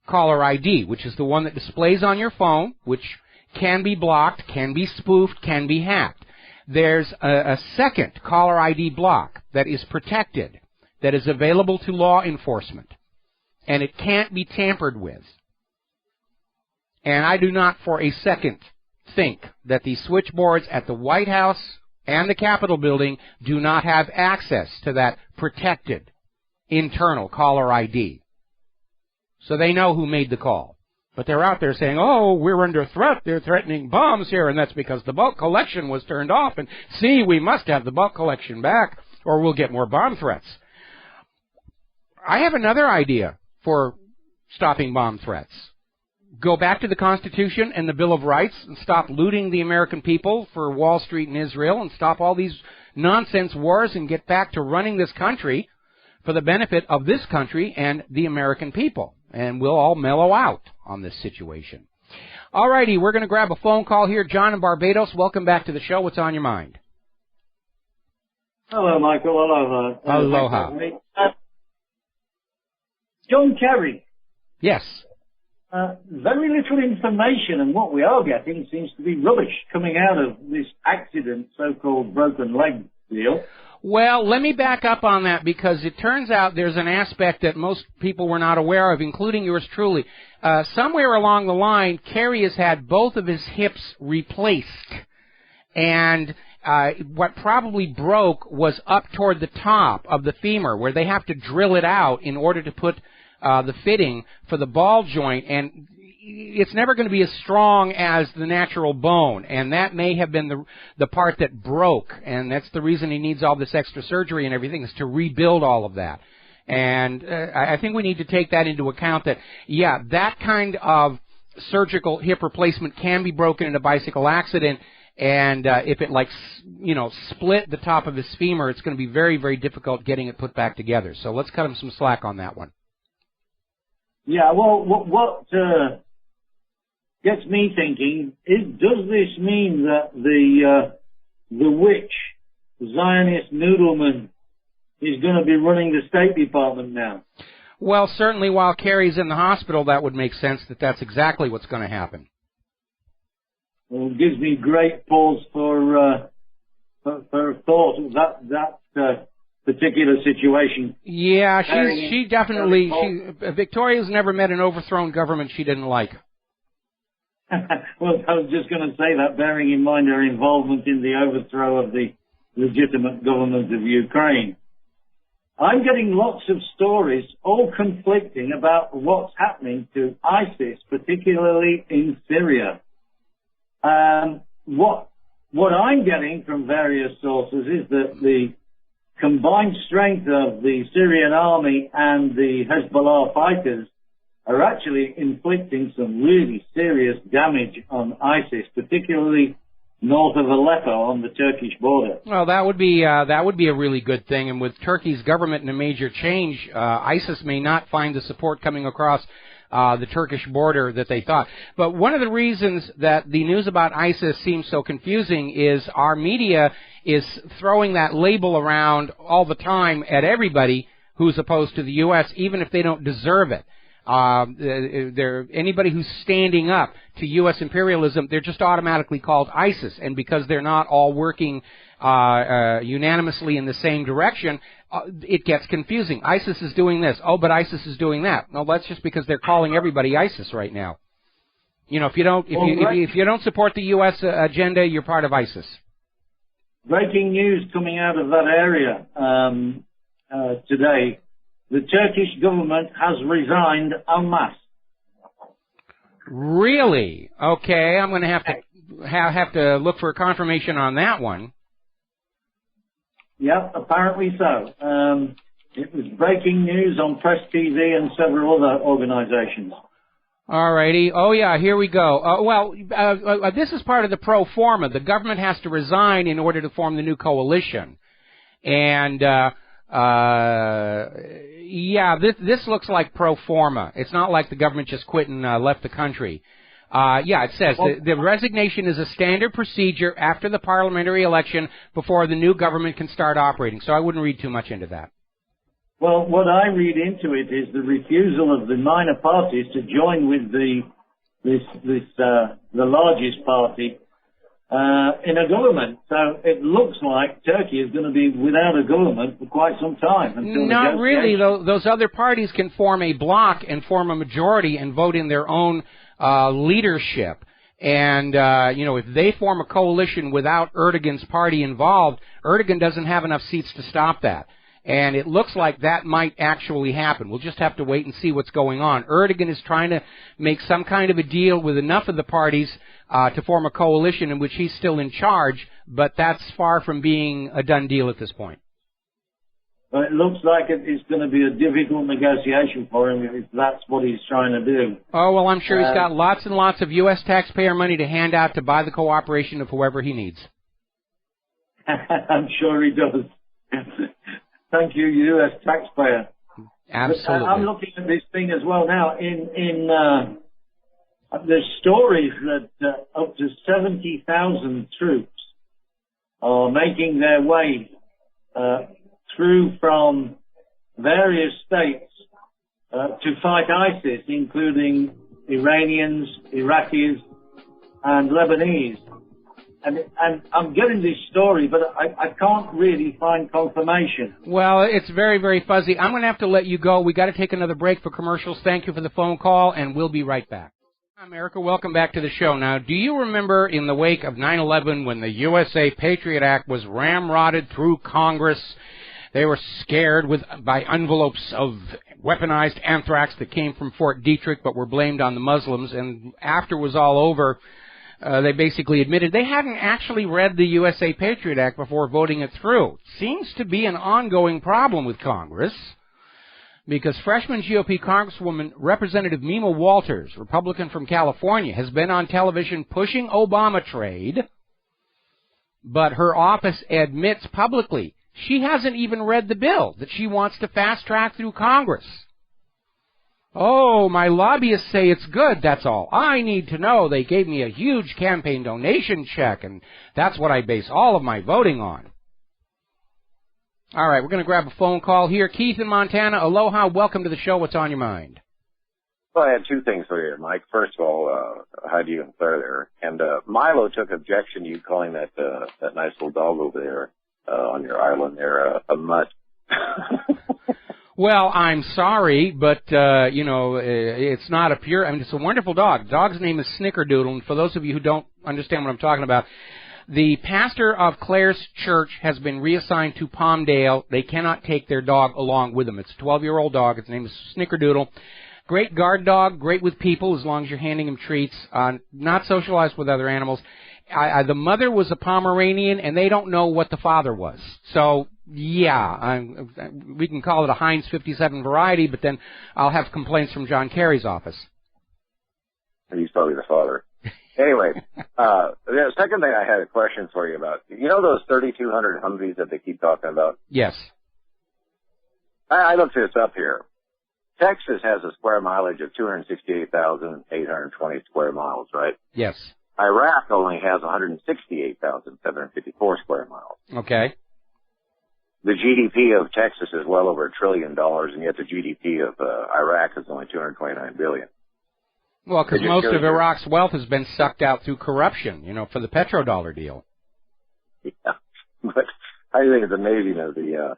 caller ID, which is the one that displays on your phone, which can be blocked, can be spoofed, can be hacked. There's a second caller ID block that is protected, that is available to law enforcement, and it can't be tampered with. And I do not for a second think that the switchboards at the White House and the Capitol building do not have access to that protected internal caller ID. So they know who made the call. But they're out there saying, oh, we're under threat. They're threatening bombs here, and that's because the bulk collection was turned off. And see, we must have the bulk collection back, or we'll get more bomb threats. I have another idea for stopping bomb threats. Go back to the Constitution and the Bill of Rights and stop looting the American people for Wall Street and Israel, and stop all these nonsense wars and get back to running this country for the benefit of this country and the American people. And we'll all mellow out on this situation. All righty, we're going to grab a phone call here. John in Barbados, welcome back to the show. What's on your mind? Hello, Michael. Aloha. Aloha. John Kerry. Yes. Very little information, and what we are getting seems to be rubbish coming out of this accident, so-called broken leg deal. Well, let me back up on that, because it turns out there's an aspect that most people were not aware of, including yours truly. Somewhere along the line, Kerry has had both of his hips replaced, and what probably broke was up toward the top of the femur, where they have to drill it out in order to put the fitting for the ball joint, and it's never going to be as strong as the natural bone, and that may have been the part that broke, and that's the reason he needs all this extra surgery and everything, is to rebuild all of that. And I think we need to take that into account, that, yeah, that kind of surgical hip replacement can be broken in a bicycle accident, and if it, split the top of his femur, it's going to be very, very difficult getting it put back together. So let's cut him some slack on that one. Yeah, well, what gets me thinking is, does this mean that the witch, Zionist Noodleman, is going to be running the State Department now? Well, certainly while Kerry's in the hospital, that would make sense that that's exactly what's going to happen. gives me great pause for thought of that particular situation. Yeah, she definitely, Victoria's never met an overthrown government she didn't like. Well, I was just going to say that, bearing in mind her involvement in the overthrow of the legitimate government of Ukraine. I'm getting lots of stories, all conflicting, about what's happening to ISIS, particularly in Syria. What I'm getting from various sources is that the combined strength of the Syrian army and the Hezbollah fighters are actually inflicting some really serious damage on ISIS, particularly north of Aleppo on the Turkish border. Well, that would be a really good thing. And with Turkey's government in a major change, ISIS may not find the support coming across the Turkish border that they thought. But one of the reasons that the news about ISIS seems so confusing is our media is throwing that label around all the time at everybody who's opposed to the U.S., even if they don't deserve it. Anybody who's standing up to U.S. imperialism, they're just automatically called ISIS. And because they're not all working unanimously in the same direction, it gets confusing. ISIS is doing this. Oh, but ISIS is doing that. No, that's just because they're calling everybody ISIS right now. You know, if you don't support the U.S. agenda, you're part of ISIS. Breaking news coming out of that area today. The Turkish government has resigned en masse. Really? Okay, I'm going to have to look for confirmation on that one. Yep, apparently so. It was breaking news on Press TV and several other organizations. All righty. Oh, yeah, here we go. This is part of the pro forma. The government has to resign in order to form the new coalition. And, this looks like pro forma. It's not like the government just quit and left the country. It says the resignation is a standard procedure after the parliamentary election before the new government can start operating. So I wouldn't read too much into that. Well, what I read into it is the refusal of the minor parties to join with the largest party in a government. So it looks like Turkey is going to be without a government for quite some time. Not really. Those other parties can form a bloc and form a majority and vote in their own leadership. And, if they form a coalition without Erdogan's party involved, Erdogan doesn't have enough seats to stop that. And it looks like that might actually happen. We'll just have to wait and see what's going on. Erdogan is trying to make some kind of a deal with enough of the parties to form a coalition in which he's still in charge, but that's far from being a done deal at this point. Well, it looks like it's going to be a difficult negotiation for him if that's what he's trying to do. Oh, well, I'm sure he's got lots and lots of U.S. taxpayer money to hand out to buy the cooperation of whoever he needs. I'm sure he does. Thank you, U.S. taxpayer. Absolutely. I'm looking at this thing as well now. There's stories that up to 70,000 troops are making their way through from various states to fight ISIS, including Iranians, Iraqis, and Lebanese. And I'm getting this story, but I can't really find confirmation. Well, it's very, very fuzzy. I'm going to have to let you go. We got to take another break for commercials. Thank you for the phone call, and we'll be right back. America, welcome back to the show. Now, do you remember in the wake of 9/11 when the USA Patriot Act was ramrodded through Congress? They were scared by envelopes of weaponized anthrax that came from Fort Detrick but were blamed on the Muslims, and after it was all over, they basically admitted they hadn't actually read the USA Patriot Act before voting it through. Seems to be an ongoing problem with Congress, because freshman GOP Congresswoman Representative Mima Walters, Republican from California, has been on television pushing Obama trade, but her office admits publicly she hasn't even read the bill that she wants to fast-track through Congress. Oh, my lobbyists say it's good, that's all. I need to know. They gave me a huge campaign donation check, and that's what I base all of my voting on. All right, we're going to grab a phone call here. Keith in Montana, aloha, welcome to the show. What's on your mind? Well, I had two things for you, Mike. First of all, hi to you and Claire there. And Milo took objection to you calling that nice little dog over there on your island there a mutt. Well, I'm sorry, but, it's not a pure, it's a wonderful dog. Dog's name is Snickerdoodle, and for those of you who don't understand what I'm talking about, the pastor of Claire's church has been reassigned to Palmdale. They cannot take their dog along with them. It's a 12-year-old dog. Its name is Snickerdoodle. Great guard dog, great with people as long as you're handing him treats, not socialized with other animals. The mother was a Pomeranian, and they don't know what the father was. So, yeah, we can call it a Heinz 57 variety, but then I'll have complaints from John Kerry's office. He's probably the father. Anyway, the second thing I had a question for you about, you know those 3,200 Humvees that they keep talking about? Yes. I looked this up here. Texas has a square mileage of 268,820 square miles, right? Yes. Iraq only has 168,754 square miles. Okay. The GDP of Texas is well over $1 trillion, and yet the GDP of Iraq is only $229 billion. Well, because most of Iraq's wealth has been sucked out through corruption, for the petrodollar deal. Yeah, but I think it's amazing of the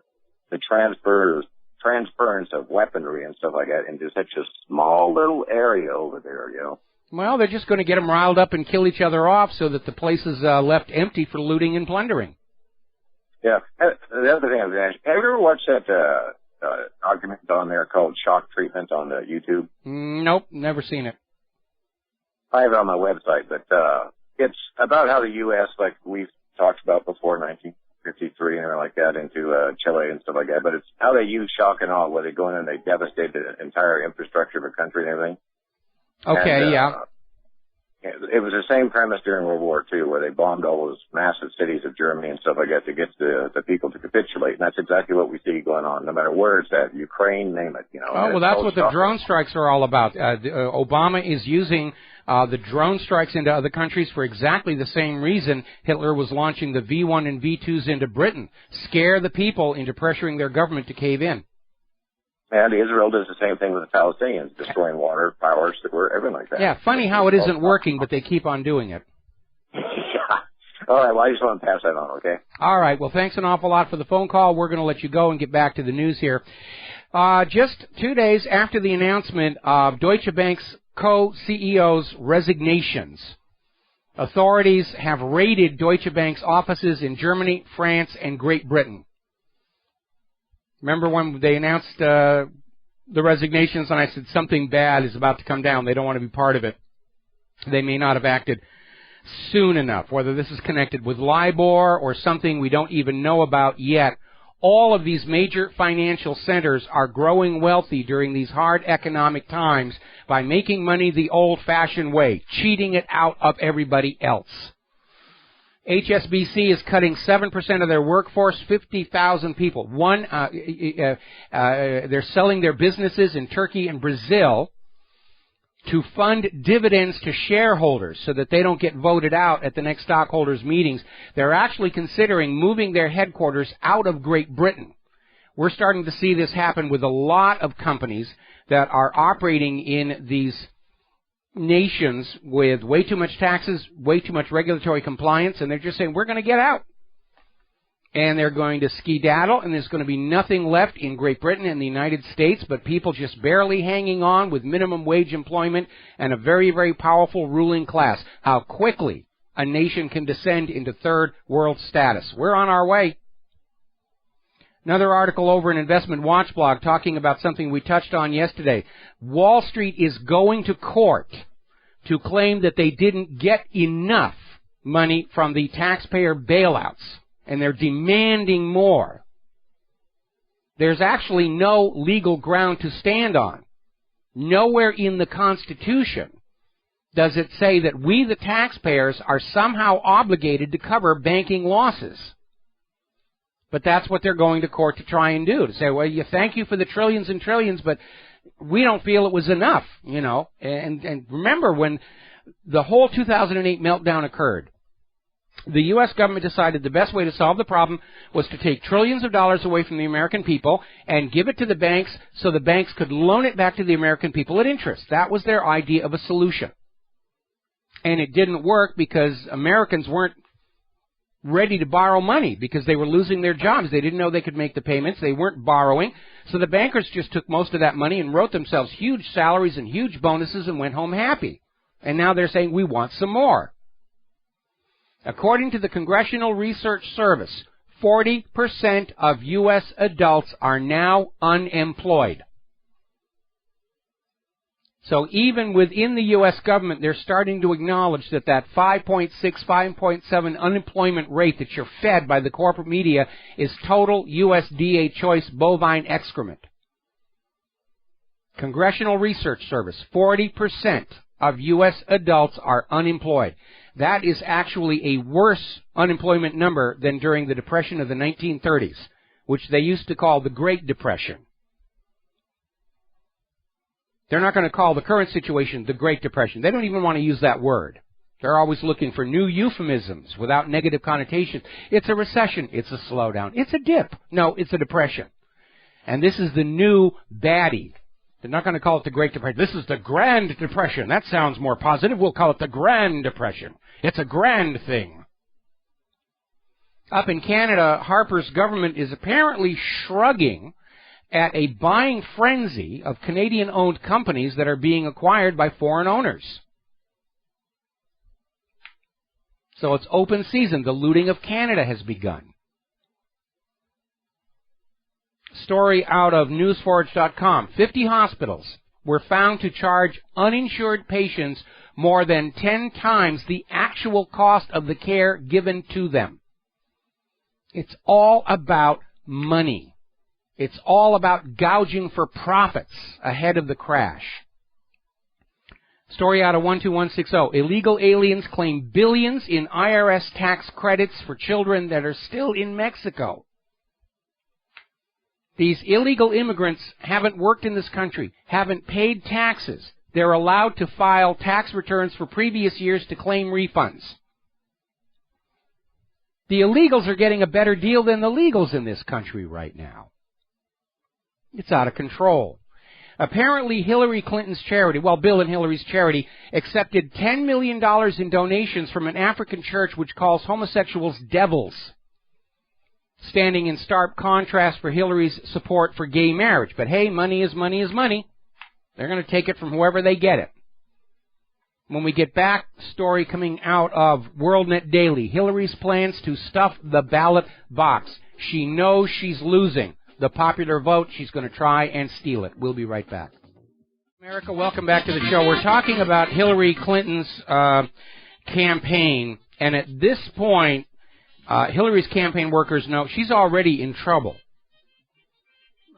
transference of weaponry and stuff like that into such a small little area over there, Well, they're just going to get them riled up and kill each other off so that the place is left empty for looting and plundering. Yeah. The other thing I was going to ask, have you ever watched that argument on there called Shock Treatment on YouTube? Nope, never seen it. I have it on my website, but it's about how the U.S., like we've talked about before, 1953 and everything like that, into Chile and stuff like that, but it's how they use shock and awe, where they go in and they devastate the entire infrastructure of a country and everything. Okay, and, yeah. It was the same premise during World War II, where they bombed all those massive cities of Germany and stuff like that to get the people to capitulate. And that's exactly what we see going on, no matter where it's at, Ukraine, name it. Oh, well, that's what the drone strikes are all about. Obama is using the drone strikes into other countries for exactly the same reason Hitler was launching the V-1 and V-2s into Britain. Scare the people into pressuring their government to cave in. And Israel does the same thing with the Palestinians, destroying water, power, sewer, everything like that. Yeah, funny how it isn't working, but they keep on doing it. Yeah. All right, well, I just want to pass that on, okay? All right, well, thanks an awful lot for the phone call. We're going to let you go and get back to the news here. Just 2 days after the announcement of Deutsche Bank's co-CEO's resignations, authorities have raided Deutsche Bank's offices in Germany, France, and Great Britain. Remember when they announced the resignations and I said something bad is about to come down. They don't want to be part of it. They may not have acted soon enough, whether this is connected with LIBOR or something we don't even know about yet. All of these major financial centers are growing wealthy during these hard economic times by making money the old-fashioned way, cheating it out of everybody else. HSBC is cutting 7% of their workforce, 50,000 people. They're selling their businesses in Turkey and Brazil to fund dividends to shareholders so that they don't get voted out at the next stockholders' meetings. They're actually considering moving their headquarters out of Great Britain. We're starting to see this happen with a lot of companies that are operating in these nations with way too much taxes, way too much regulatory compliance, and they're just saying, we're going to get out. And they're going to skedaddle, and there's going to be nothing left in Great Britain and the United States but people just barely hanging on with minimum wage employment and a very, very powerful ruling class. How quickly a nation can descend into third world status. We're on our way. Another article over in Investment Watch blog talking about something we touched on yesterday. Wall Street is going to court to claim that they didn't get enough money from the taxpayer bailouts, and they're demanding more. There's actually no legal ground to stand on. Nowhere in the Constitution does it say that we, the taxpayers, are somehow obligated to cover banking losses. But that's what they're going to court to try and do, to say, well, thank you for the trillions and trillions, but we don't feel it was enough, And remember, when the whole 2008 meltdown occurred, The U.S. government decided the best way to solve the problem was to take trillions of dollars away from the American people and give it to the banks so the banks could loan it back to the American people at interest. That was their idea of a solution. And it didn't work because Americans weren't ready to borrow money because they were losing their jobs. They didn't know they could make the payments. They weren't borrowing. So the bankers just took most of that money and wrote themselves huge salaries and huge bonuses and went home happy. And now they're saying, we want some more. According to the Congressional Research Service, 40% of U.S. adults are now unemployed. So even within the U.S. government, they're starting to acknowledge that 5.6, 5.7 unemployment rate that you're fed by the corporate media is total USDA choice bovine excrement. Congressional Research Service, 40% of U.S. adults are unemployed. That is actually a worse unemployment number than during the Depression of the 1930s, which they used to call the Great Depression. They're not going to call the current situation the Great Depression. They don't even want to use that word. They're always looking for new euphemisms without negative connotations. It's a recession. It's a slowdown. It's a dip. No, it's a depression. And this is the new baddie. They're not going to call it the Great Depression. This is the Grand Depression. That sounds more positive. We'll call it the Grand Depression. It's a grand thing. Up in Canada, Harper's government is apparently shrugging at a buying frenzy of Canadian-owned companies that are being acquired by foreign owners. So it's open season. The looting of Canada has begun. Story out of newsforge.com. 50 hospitals were found to charge uninsured patients more than 10 times the actual cost of the care given to them. It's all about money. It's all about gouging for profits ahead of the crash. Story out of 12160. Illegal aliens claim billions in IRS tax credits for children that are still in Mexico. These illegal immigrants haven't worked in this country, haven't paid taxes. They're allowed to file tax returns for previous years to claim refunds. The illegals are getting a better deal than the legals in this country right now. It's out of control. Apparently Hillary Clinton's charity, Bill and Hillary's charity, accepted $10 million in donations from an African church which calls homosexuals devils, standing in stark contrast for Hillary's support for gay marriage. But hey, money is money is money. They're going to take it from whoever they get it. When we get back, story coming out of WorldNet Daily, Hillary's plans to stuff the ballot box. She knows she's losing the popular vote. She's going to try and steal it. We'll be right back. America, welcome back to the show. We're talking about Hillary Clinton's campaign, and at this point, Hillary's campaign workers know she's already in trouble.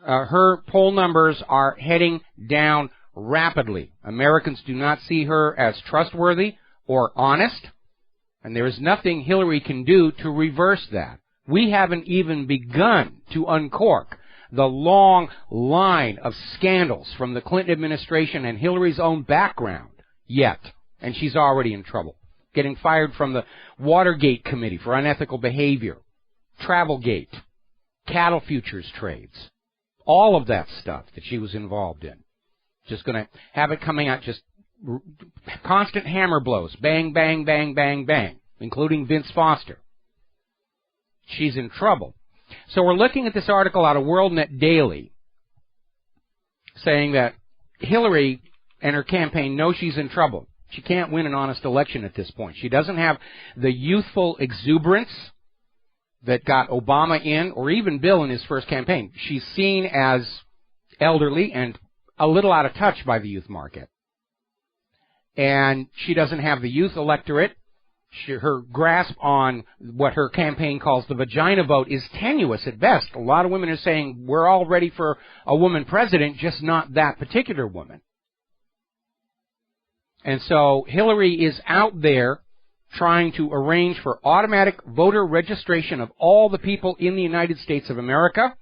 Her poll numbers are heading down rapidly. Americans do not see her as trustworthy or honest, and there is nothing Hillary can do to reverse that. We haven't even begun to uncork the long line of scandals from the Clinton administration and Hillary's own background yet, and she's already in trouble. Getting fired from the Watergate Committee for unethical behavior, Travelgate, cattle futures trades, all of that stuff that she was involved in. Just going to have it coming out, just constant hammer blows, bang, bang, bang, bang, bang, including Vince Foster. She's in trouble. So we're looking at this article out of WorldNet Daily saying that Hillary and her campaign know she's in trouble. She can't win an honest election at this point. She doesn't have the youthful exuberance that got Obama in, or even Bill in his first campaign. She's seen as elderly and a little out of touch by the youth market. And she doesn't have the youth electorate. Her grasp on what her campaign calls the vagina vote is tenuous at best. A lot of women are saying, we're all ready for a woman president, just not that particular woman. And so Hillary is out there trying to arrange for automatic voter registration of all the people in the United States of America,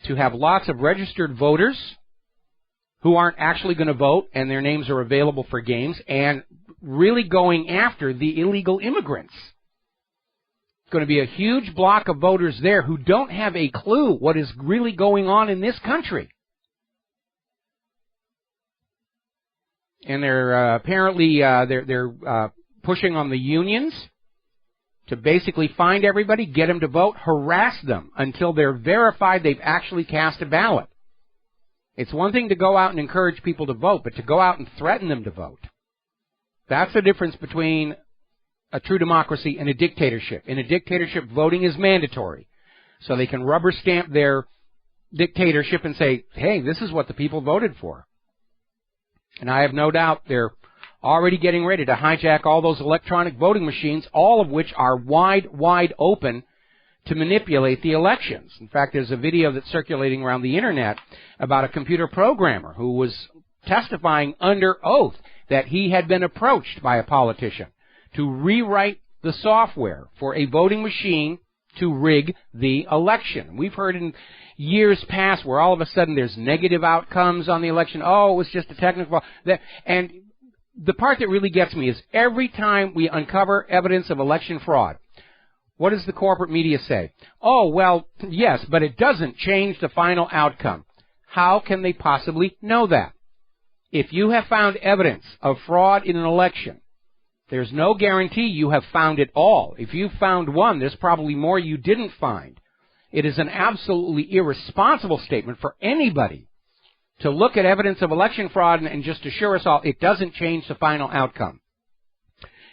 to have lots of registered voters who aren't actually going to vote and their names are available for games, and really going after the illegal immigrants. It's going to be a huge block of voters there who don't have a clue what is really going on in this country. And they're apparently they're pushing on the unions to basically find everybody, get them to vote, harass them until they're verified they've actually cast a ballot. It's one thing to go out and encourage people to vote, but to go out and threaten them to vote. That's the difference between a true democracy and a dictatorship. In a dictatorship, voting is mandatory. So they can rubber stamp their dictatorship and say, hey, this is what the people voted for. And I have no doubt they're already getting ready to hijack all those electronic voting machines, all of which are wide open to manipulate the elections. In fact, there's a video that's circulating around the Internet about a computer programmer who was testifying under oath that he had been approached by a politician to rewrite the software for a voting machine to rig the election. We've heard in years past where all of a sudden there's negative outcomes on the election. Oh, it was just a technical... And the part that really gets me is every time we uncover evidence of election fraud, what does the corporate media say? Oh, well, yes, but it doesn't change the final outcome. How can they possibly know that? If you have found evidence of fraud in an election, there's no guarantee you have found it all. If you found one, there's probably more you didn't find. It is an absolutely irresponsible statement for anybody to look at evidence of election fraud and just assure us all it doesn't change the final outcome.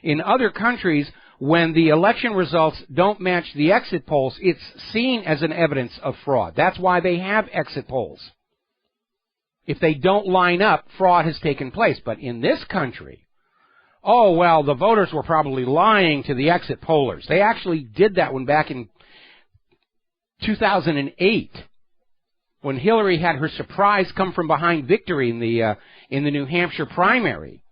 In other countries, when the election results don't match the exit polls, it's seen as an evidence of fraud. That's why they have exit polls. If they don't line up, fraud has taken place. But in this country, oh, well, the voters were probably lying to the exit pollers. They actually did that one back in 2008 when Hillary had her surprise come from behind victory in the New Hampshire primary.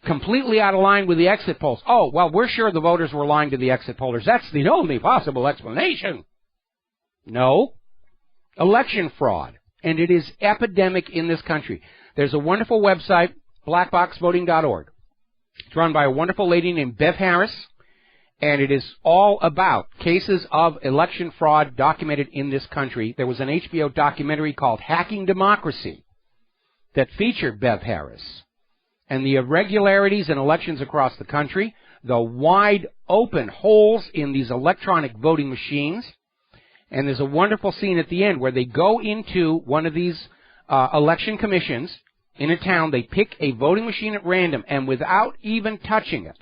Completely out of line with the exit polls. Oh, well, we're sure the voters were lying to the exit pollers. That's the only possible explanation. No. Election fraud. And it is epidemic in this country. There's a wonderful website, blackboxvoting.org. It's run by a wonderful lady named Bev Harris, and it is all about cases of election fraud documented in this country. There was an HBO documentary called Hacking Democracy that featured Bev Harris. And the irregularities in elections across the country, the wide open holes in these electronic voting machines, and there's a wonderful scene at the end where they go into one of these election commissions in a town, they pick a voting machine at random, and without even touching it,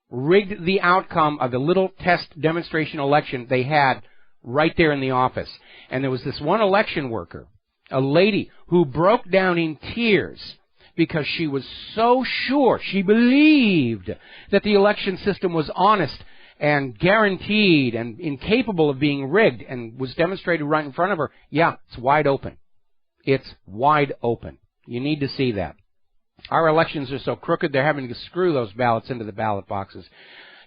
rigged the outcome of the little test demonstration election they had right there in the office. And there was this one election worker, a lady, who broke down in tears because she was so sure, she believed that the election system was honest and guaranteed and incapable of being rigged, and was demonstrated right in front of her. Yeah, it's wide open. It's wide open. You need to see that. Our elections are so crooked, they're having to screw those ballots into the ballot boxes.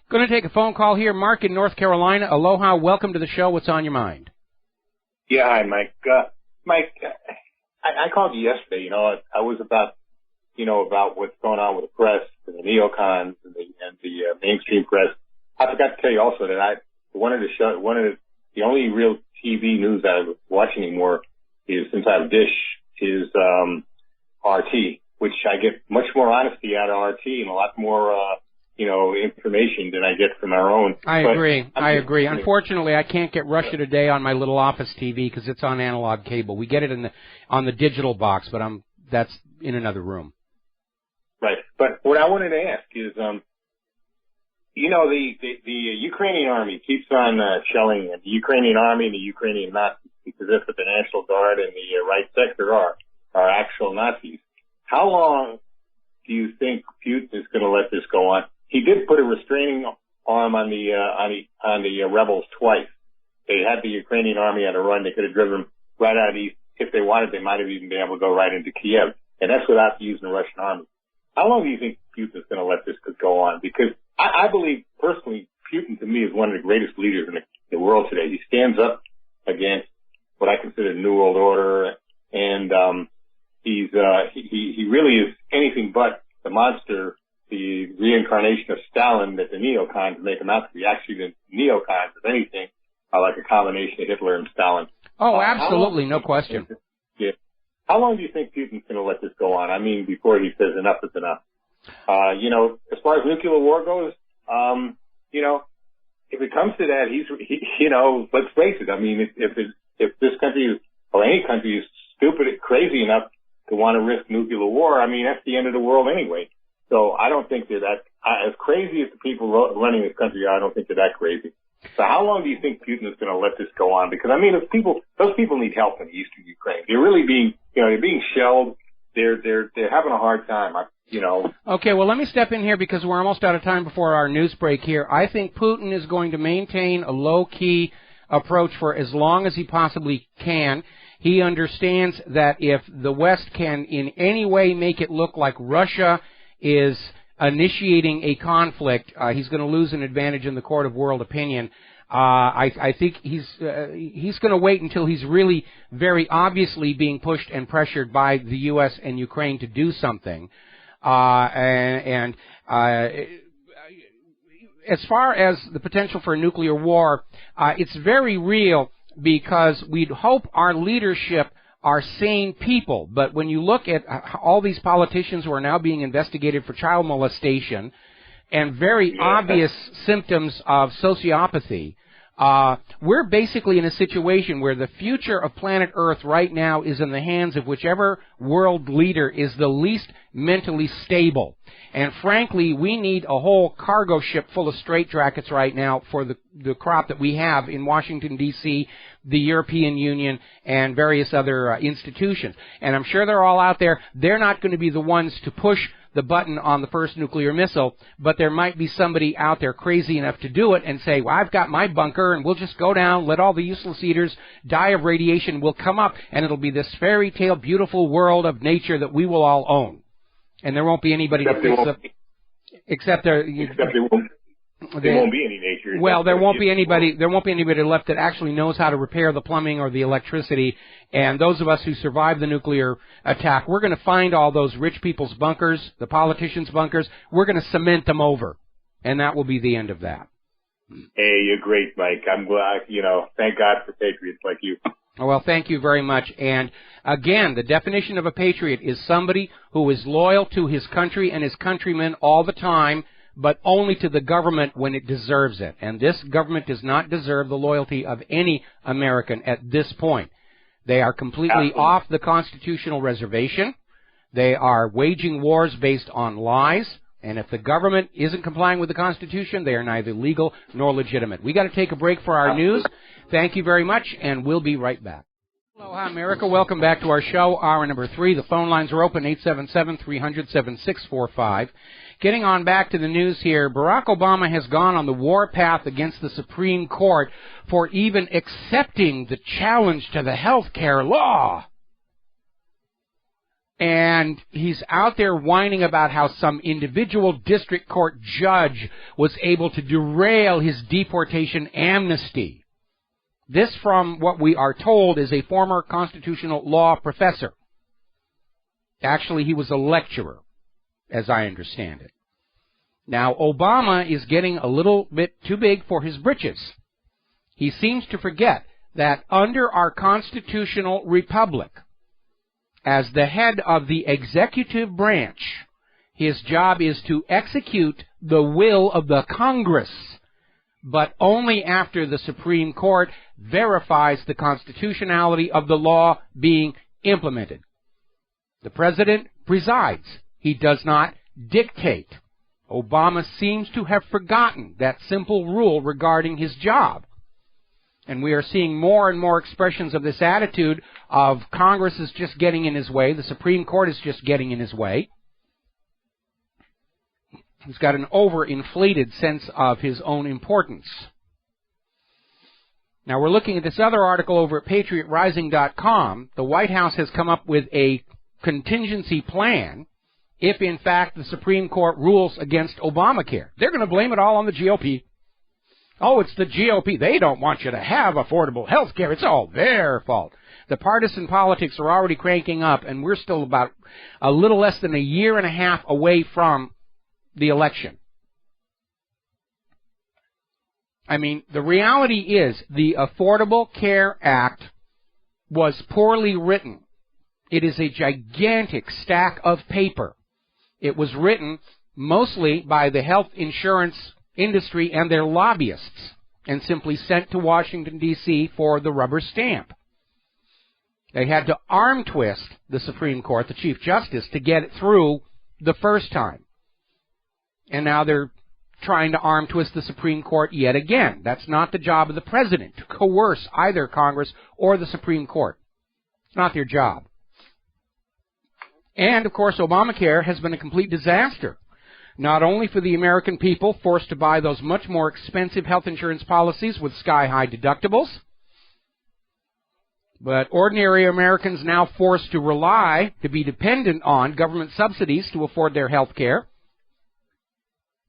Going to take a phone call here. Mark in North Carolina. Aloha. Welcome to the show. What's on your mind? Yeah, hi, Mike. Mike, I called you yesterday. I was about what's going on with the press and the neocons and the mainstream press. I forgot to tell you also that the only real TV news that I watch anymore is, since I have Dish, is RT, which I get much more honesty out of RT and a lot more, information than I get from our own. I agree. Unfortunately, I can't get Russia Today on my little office TV because it's on analog cable. We get it on the digital box, but that's in another room. Right. But what I wanted to ask is, the Ukrainian army keeps on shelling the Ukrainian army and the Ukrainian Nazis, because that's what the National Guard and the right sector are actual Nazis. How long do you think Putin is going to let this go on? He did put a restraining arm on the rebels twice. They had the Ukrainian army on a run. They could have driven them right out of these. If they wanted, they might have even been able to go right into Kiev. And that's without using the Russian army. How long do you think Putin is going to let this go on? Because I believe, personally, Putin to me is one of the greatest leaders in the world today. He stands up against what I consider the New World Order, and he really is anything but the monster the reincarnation of Stalin that the neocons make him out to be. Actually, the neocons, if anything, are like a combination of Hitler and Stalin. Oh, absolutely, no question. Yeah. How long do you think Putin's going to let this go on? I mean, before he says enough is enough. You know, as far as nuclear war goes, you know, if it comes to that, you know, let's face it. I mean, if this country or any country is stupid, crazy enough to want to risk nuclear war, I mean, that's the end of the world anyway. So I don't think they're as crazy as the people running this country are. I don't think they're that crazy. So how long do you think Putin is going to let this go on? Because I mean, those people need help in eastern Ukraine. They're really being shelled. They're having a hard time. You know. Okay, well, let me step in here because we're almost out of time before our news break here. I think Putin is going to maintain a low-key approach for as long as he possibly can. He understands that if the West can in any way make it look like Russia is initiating a conflict, he's going to lose an advantage in the court of world opinion. I think he's going to wait until he's really very obviously being pushed and pressured by the U.S. and Ukraine to do something. As far as the potential for a nuclear war, it's very real because we'd hope our leadership are sane people. But when you look at all these politicians who are now being investigated for child molestation and very obvious symptoms of sociopathy, we're basically in a situation where the future of planet Earth right now is in the hands of whichever world leader is the least mentally stable. And frankly, we need a whole cargo ship full of straitjackets right now for the crop that we have in Washington, D.C., the European Union, and various other institutions. And I'm sure they're all out there. They're not going to be the ones to push the button on the first nuclear missile, but there might be somebody out there crazy enough to do it and say, well, I've got my bunker, and we'll just go down, let all the useless eaters die of radiation. We'll come up, and it'll be this fairy tale, beautiful world of nature that we will all own. And there won't be anybody to fix it. Except there won't be any nature. Well, there won't be anybody left that actually knows how to repair the plumbing or the electricity. And those of us who survived the nuclear attack, we're going to find all those rich people's bunkers, the politicians' bunkers. We're going to cement them over, and that will be the end of that. Hey, you're great, Mike. I'm glad. Thank God for patriots like you. Well, thank you very much. And again, the definition of a patriot is somebody who is loyal to his country and his countrymen all the time, but only to the government when it deserves it. And this government does not deserve the loyalty of any American at this point. They are completely off the constitutional reservation. They are waging wars based on lies. And if the government isn't complying with the Constitution, they are neither legal nor legitimate. We got to take a break for our news. Thank you very much, and we'll be right back. Aloha, America. Welcome back to our show, hour number 3. The phone lines are open, 877-300-7645. Getting on back to the news here, Barack Obama has gone on the war path against the Supreme Court for even accepting the challenge to the health care law. And he's out there whining about how some individual district court judge was able to derail his deportation amnesty. This, from what we are told, is a former constitutional law professor. Actually, he was a lecturer, as I understand it. Now, Obama is getting a little bit too big for his britches. He seems to forget that under our constitutional republic, as the head of the executive branch, his job is to execute the will of the Congress, but only after the Supreme Court verifies the constitutionality of the law being implemented. The president presides. He does not dictate. Obama seems to have forgotten that simple rule regarding his job. And we are seeing more and more expressions of this attitude of Congress is just getting in his way, the Supreme Court is just getting in his way. He's got an overinflated sense of his own importance. Now, we're looking at this other article over at PatriotRising.com. The White House has come up with a contingency plan if, in fact, the Supreme Court rules against Obamacare. They're going to blame it all on the GOP. Oh, it's the GOP. They don't want you to have affordable health care. It's all their fault. The partisan politics are already cranking up, and we're still about a little less than a year and a half away from the election. I mean, the reality is the Affordable Care Act was poorly written. It is a gigantic stack of paper. It was written mostly by the health insurance industry and their lobbyists and simply sent to Washington, D.C. for the rubber stamp. They had to arm twist the Supreme Court, the Chief Justice, to get it through the first time. And now they're trying to arm twist the Supreme Court yet again. That's not the job of the President, to coerce either Congress or the Supreme Court. It's not their job. And, of course, Obamacare has been a complete disaster, not only for the American people forced to buy those much more expensive health insurance policies with sky-high deductibles, but ordinary Americans now forced to rely, to be dependent on government subsidies to afford their health care.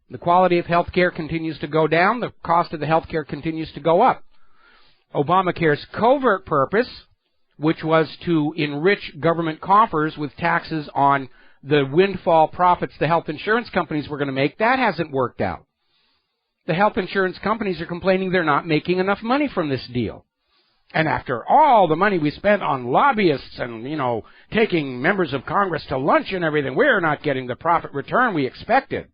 The quality of health care continues to go down. The cost of the health care continues to go up. Obamacare's covert purpose, which was to enrich government coffers with taxes on the windfall profits the health insurance companies were going to make, that hasn't worked out. The health insurance companies are complaining they're not making enough money from this deal. And after all the money we spent on lobbyists and, taking members of Congress to lunch and everything, we're not getting the profit return we expected.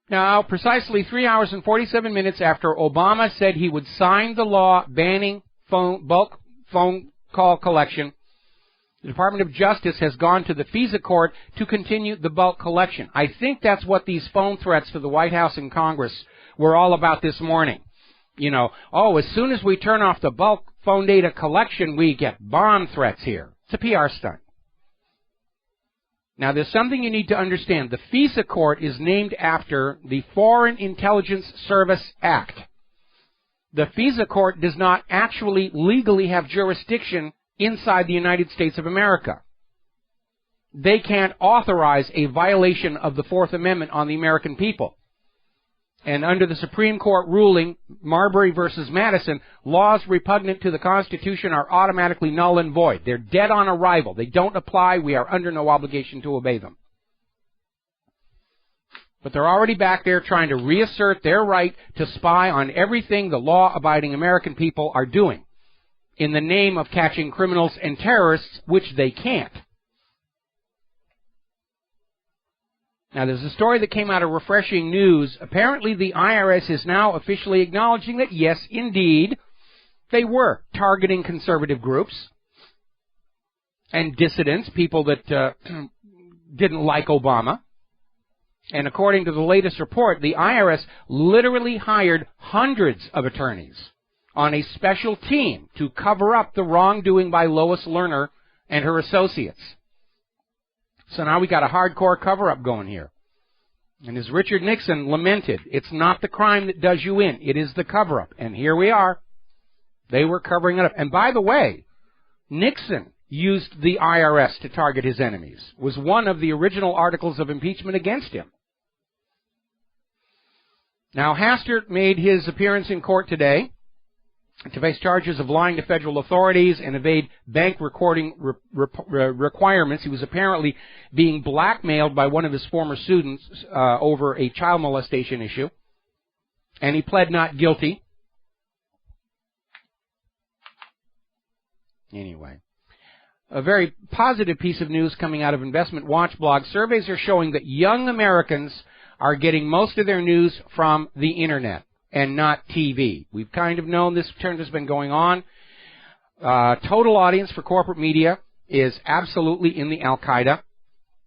Now, precisely 3 hours and 47 minutes after Obama said he would sign the law banning bulk phone call collection, the Department of Justice has gone to the FISA court to continue the bulk collection. I think that's what these phone threats to the White House and Congress were all about this morning. As soon as we turn off the bulk phone data collection, we get bomb threats here. It's a PR stunt. Now, there's something you need to understand. The FISA court is named after the Foreign Intelligence Service Act. The FISA court does not actually legally have jurisdiction inside the United States of America. They can't authorize a violation of the Fourth Amendment on the American people. And under the Supreme Court ruling, Marbury versus Madison, laws repugnant to the Constitution are automatically null and void. They're dead on arrival. They don't apply. We are under no obligation to obey them. But they're already back there trying to reassert their right to spy on everything the law-abiding American people are doing in the name of catching criminals and terrorists, which they can't. Now, there's a story that came out of Refreshing News. Apparently, the IRS is now officially acknowledging that, yes, indeed, they were targeting conservative groups and dissidents, people that didn't like Obama. And according to the latest report, the IRS literally hired hundreds of attorneys on a special team to cover up the wrongdoing by Lois Lerner and her associates. So now we got a hardcore cover-up going here. And as Richard Nixon lamented, it's not the crime that does you in, it is the cover-up. And here we are. They were covering it up. And by the way, Nixon used the IRS to target his enemies. It was one of the original articles of impeachment against him. Now, Hastert made his appearance in court today to face charges of lying to federal authorities and evade bank recording requirements. He was apparently being blackmailed by one of his former students over a child molestation issue, and he pled not guilty. Anyway, a very positive piece of news coming out of Investment Watch blog. Surveys are showing that young Americans are getting most of their news from the Internet and not TV. We've kind of known this trend has been going on. Total audience for corporate media is absolutely in the Al-Qaeda,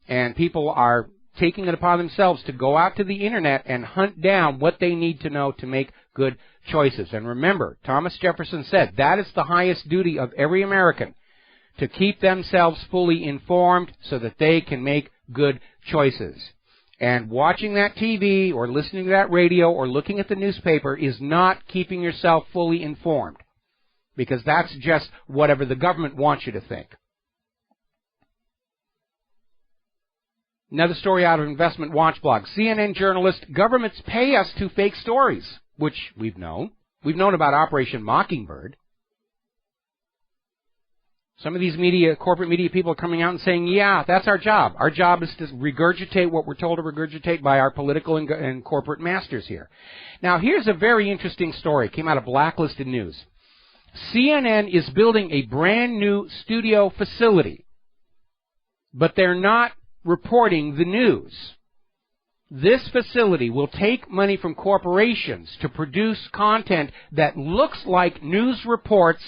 and people are taking it upon themselves to go out to the Internet and hunt down what they need to know to make good choices. And remember, Thomas Jefferson said that is the highest duty of every American, to keep themselves fully informed so that they can make good choices. And watching that TV or listening to that radio or looking at the newspaper is not keeping yourself fully informed, because that's just whatever the government wants you to think. Another story out of Investment Watch blog. CNN journalist, governments pay us to fake stories, which we've known. We've known about Operation Mockingbird. Some of these corporate media people are coming out and saying, yeah, that's our job. Our job is to regurgitate what we're told to regurgitate by our political and corporate masters here. Now, here's a very interesting story. It came out of Blacklisted News. CNN is building a brand new studio facility, but they're not reporting the news. This facility will take money from corporations to produce content that looks like news reports,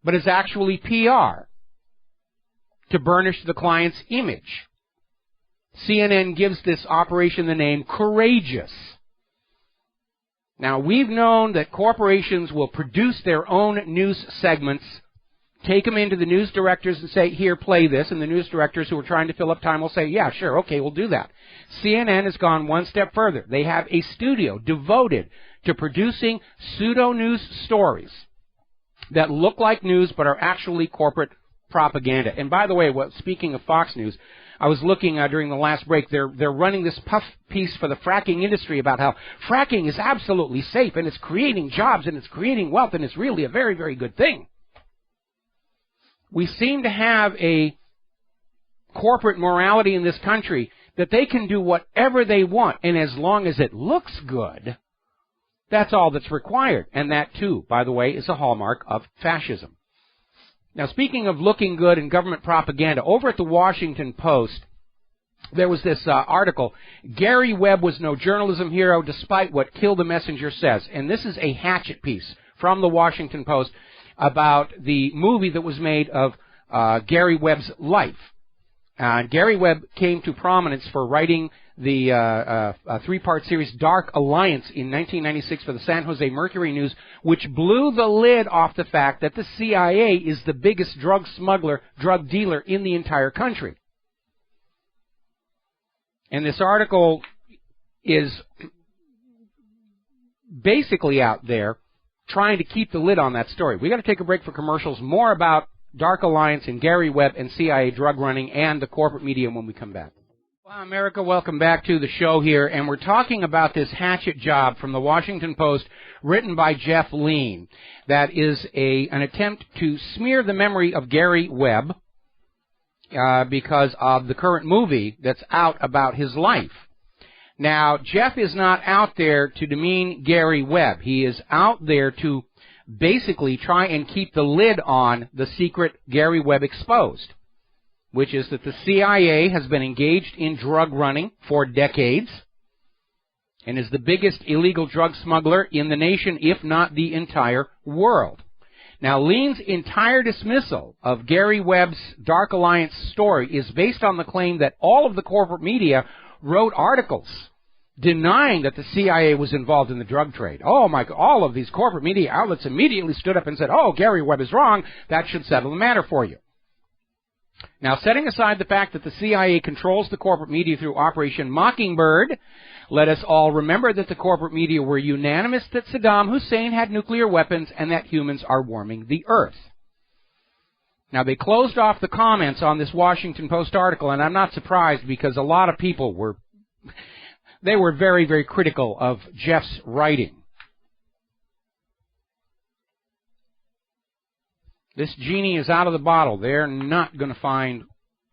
but is actually PR to burnish the client's image. CNN gives this operation the name Courageous. Now, we've known that corporations will produce their own news segments, take them into the news directors and say, here, play this, and the news directors who are trying to fill up time will say, yeah, sure, okay, we'll do that. CNN has gone one step further. They have a studio devoted to producing pseudo-news stories that look like news but are actually corporate propaganda. And by the way, speaking of Fox News, I was looking during the last break. They're running this puff piece for the fracking industry about how fracking is absolutely safe and it's creating jobs and it's creating wealth and it's really a very, very good thing. We seem to have a corporate morality in this country that they can do whatever they want, and as long as it looks good, that's all that's required. And that, too, by the way, is a hallmark of fascism. Now, speaking of looking good and government propaganda, over at the Washington Post, there was this article, Gary Webb was no journalism hero despite what Kill the Messenger says. And this is a hatchet piece from the Washington Post about the movie that was made of Gary Webb's life. Gary Webb came to prominence for writing the three-part series Dark Alliance in 1996 for the San Jose Mercury News, which blew the lid off the fact that the CIA is the biggest drug smuggler, drug dealer in the entire country. And this article is basically out there trying to keep the lid on that story. We've got to take a break for commercials. More about Dark Alliance and Gary Webb and CIA drug running and the corporate media when we come back. Well, America, welcome back to the show here, and we're talking about this hatchet job from the Washington Post written by Jeff Lean that is an attempt to smear the memory of Gary Webb because of the current movie that's out about his life. Now, Jeff is not out there to demean Gary Webb. He is out there to basically try and keep the lid on the secret Gary Webb exposed, which is that the CIA has been engaged in drug running for decades and is the biggest illegal drug smuggler in the nation, if not the entire world. Now, Lean's entire dismissal of Gary Webb's Dark Alliance story is based on the claim that all of the corporate media wrote articles denying that the CIA was involved in the drug trade. Oh, my God, all of these corporate media outlets immediately stood up and said, oh, Gary Webb is wrong. That should settle the matter for you. Now, setting aside the fact that the CIA controls the corporate media through Operation Mockingbird, let us all remember that the corporate media were unanimous that Saddam Hussein had nuclear weapons and that humans are warming the earth. Now, they closed off the comments on this Washington Post article, and I'm not surprised because a lot of people were very, very critical of Jeff's writing. This genie is out of the bottle. They're not going to find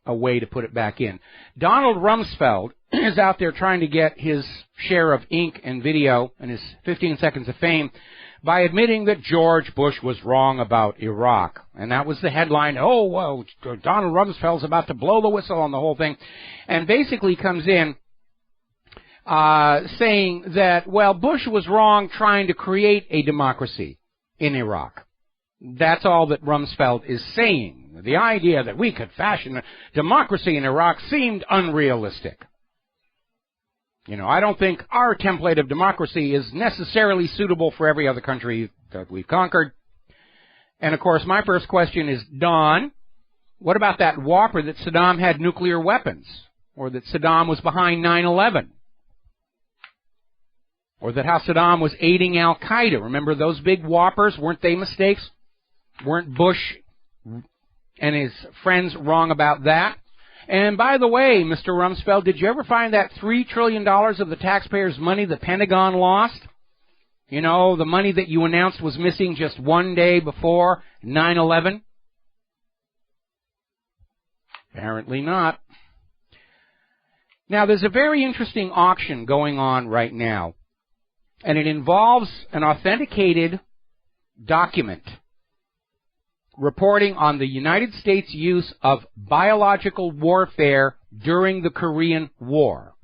a way to put it back in. Donald Rumsfeld is out there trying to get his share of ink and video and his 15 seconds of fame by admitting that George Bush was wrong about Iraq. And that was the headline, oh, well, Donald Rumsfeld's about to blow the whistle on the whole thing. And basically comes in saying that, well, Bush was wrong trying to create a democracy in Iraq. That's all that Rumsfeld is saying. The idea that we could fashion a democracy in Iraq seemed unrealistic. You know, I don't think our template of democracy is necessarily suitable for every other country that we've conquered. And, of course, my first question is, Don, what about that whopper that Saddam had nuclear weapons? Or that Saddam was behind 9/11? Or that how Saddam was aiding Al-Qaeda? Remember those big whoppers? Weren't they mistakes? Weren't Bush and his friends wrong about that? And by the way, Mr. Rumsfeld, did you ever find that $3 trillion of the taxpayers' money the Pentagon lost? You know, the money that you announced was missing just one day before 9/11? Apparently not. Now, there's a very interesting auction going on right now, and it involves an authenticated document reporting on the United States' use of biological warfare during the Korean War.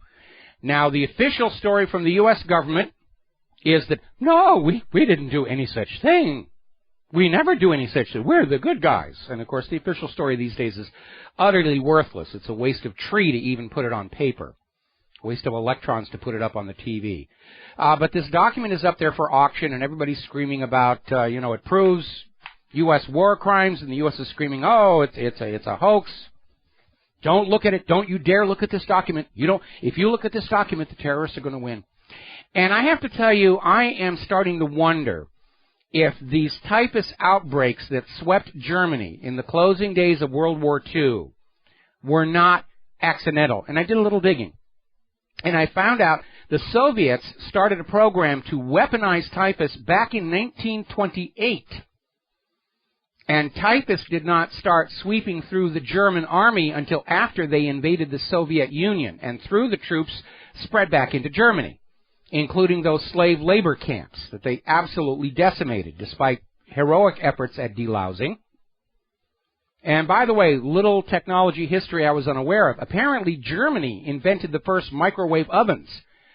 Now, the official story from the U.S. government is that, no, we didn't do any such thing. We never do any such thing. We're the good guys. And, of course, the official story these days is utterly worthless. It's a waste of tree to even put it on paper. A waste of electrons to put it up on the TV. But this document is up there for auction, and everybody's screaming about, it proves U.S. war crimes, and the U.S. is screaming, oh, it's a hoax. Don't look at it. Don't you dare look at this document. If you look at this document, the terrorists are going to win. And I have to tell you, I am starting to wonder if these typhus outbreaks that swept Germany in the closing days of World War II were not accidental. And I did a little digging. And I found out the Soviets started a program to weaponize typhus back in 1928. And typhus did not start sweeping through the German army until after they invaded the Soviet Union, and through the troops spread back into Germany, including those slave labor camps that they absolutely decimated, despite heroic efforts at delousing. And by the way, little technology history I was unaware of. Apparently, Germany invented the first microwave ovens,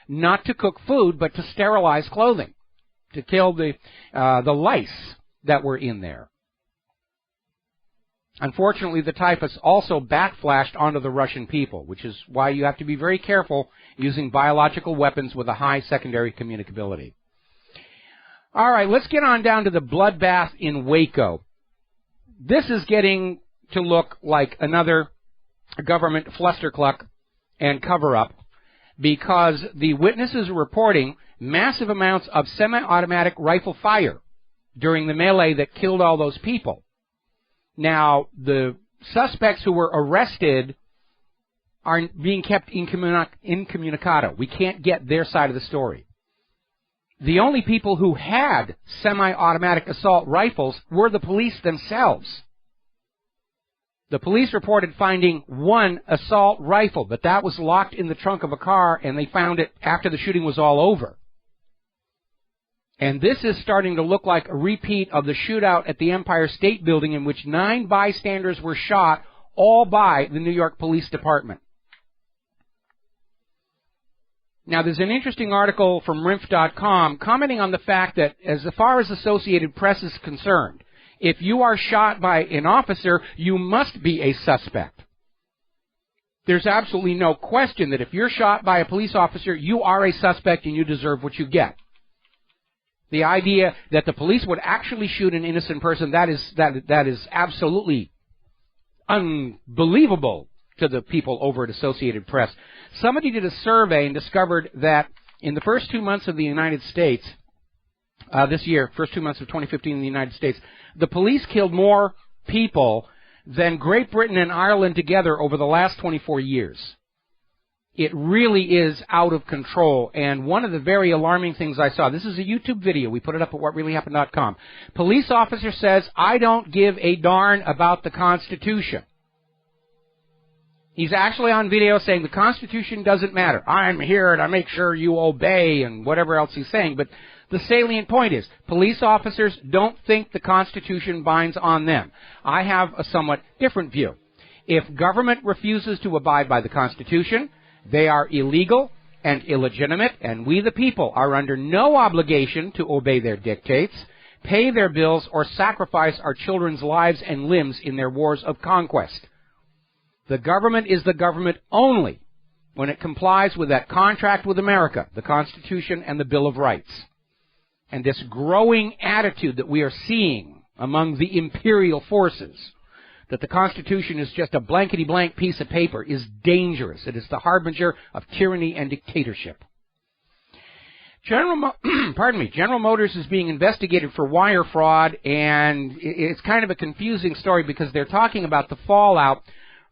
not to cook food, but to sterilize clothing, to kill the lice that were in there. Unfortunately, the typhus also backflashed onto the Russian people, which is why you have to be very careful using biological weapons with a high secondary communicability. All right, let's get on down to the bloodbath in Waco. This is getting to look like another government flustercluck and cover-up, because the witnesses are reporting massive amounts of semi-automatic rifle fire during the melee that killed all those people. Now, the suspects who were arrested are being kept incommunicado. We can't get their side of the story. The only people who had semi-automatic assault rifles were the police themselves. The police reported finding one assault rifle, but that was locked in the trunk of a car, and they found it after the shooting was all over. And this is starting to look like a repeat of the shootout at the Empire State Building, in which 9 bystanders were shot, all by the New York Police Department. Now, there's an interesting article from RINF.com commenting on the fact that, as far as Associated Press is concerned, if you are shot by an officer, you must be a suspect. There's absolutely no question that if you're shot by a police officer, you are a suspect and you deserve what you get. The idea that the police would actually shoot an innocent person, that is absolutely unbelievable to the people over at Associated Press. Somebody did a survey and discovered that in the first 2 months of the United States, this year, first 2 months of 2015 in the United States, the police killed more people than Great Britain and Ireland together over the last 24 years. It really is out of control. And one of the very alarming things I saw, this is a YouTube video. We put it up at whatreallyhappened.com. Police officer says, I don't give a darn about the Constitution. He's actually on video saying the Constitution doesn't matter. I'm here to make sure you obey and whatever else he's saying. But the salient point is, police officers don't think the Constitution binds on them. I have a somewhat different view. If government refuses to abide by the Constitution, they are illegal and illegitimate, and we the people are under no obligation to obey their dictates, pay their bills, or sacrifice our children's lives and limbs in their wars of conquest. The government is the government only when it complies with that contract with America, the Constitution and the Bill of Rights. And this growing attitude that we are seeing among the imperial forces, that the Constitution is just a blankety-blank piece of paper, is dangerous. It is the harbinger of tyranny and dictatorship. General Motors is being investigated for wire fraud, and it's kind of a confusing story because they're talking about the fallout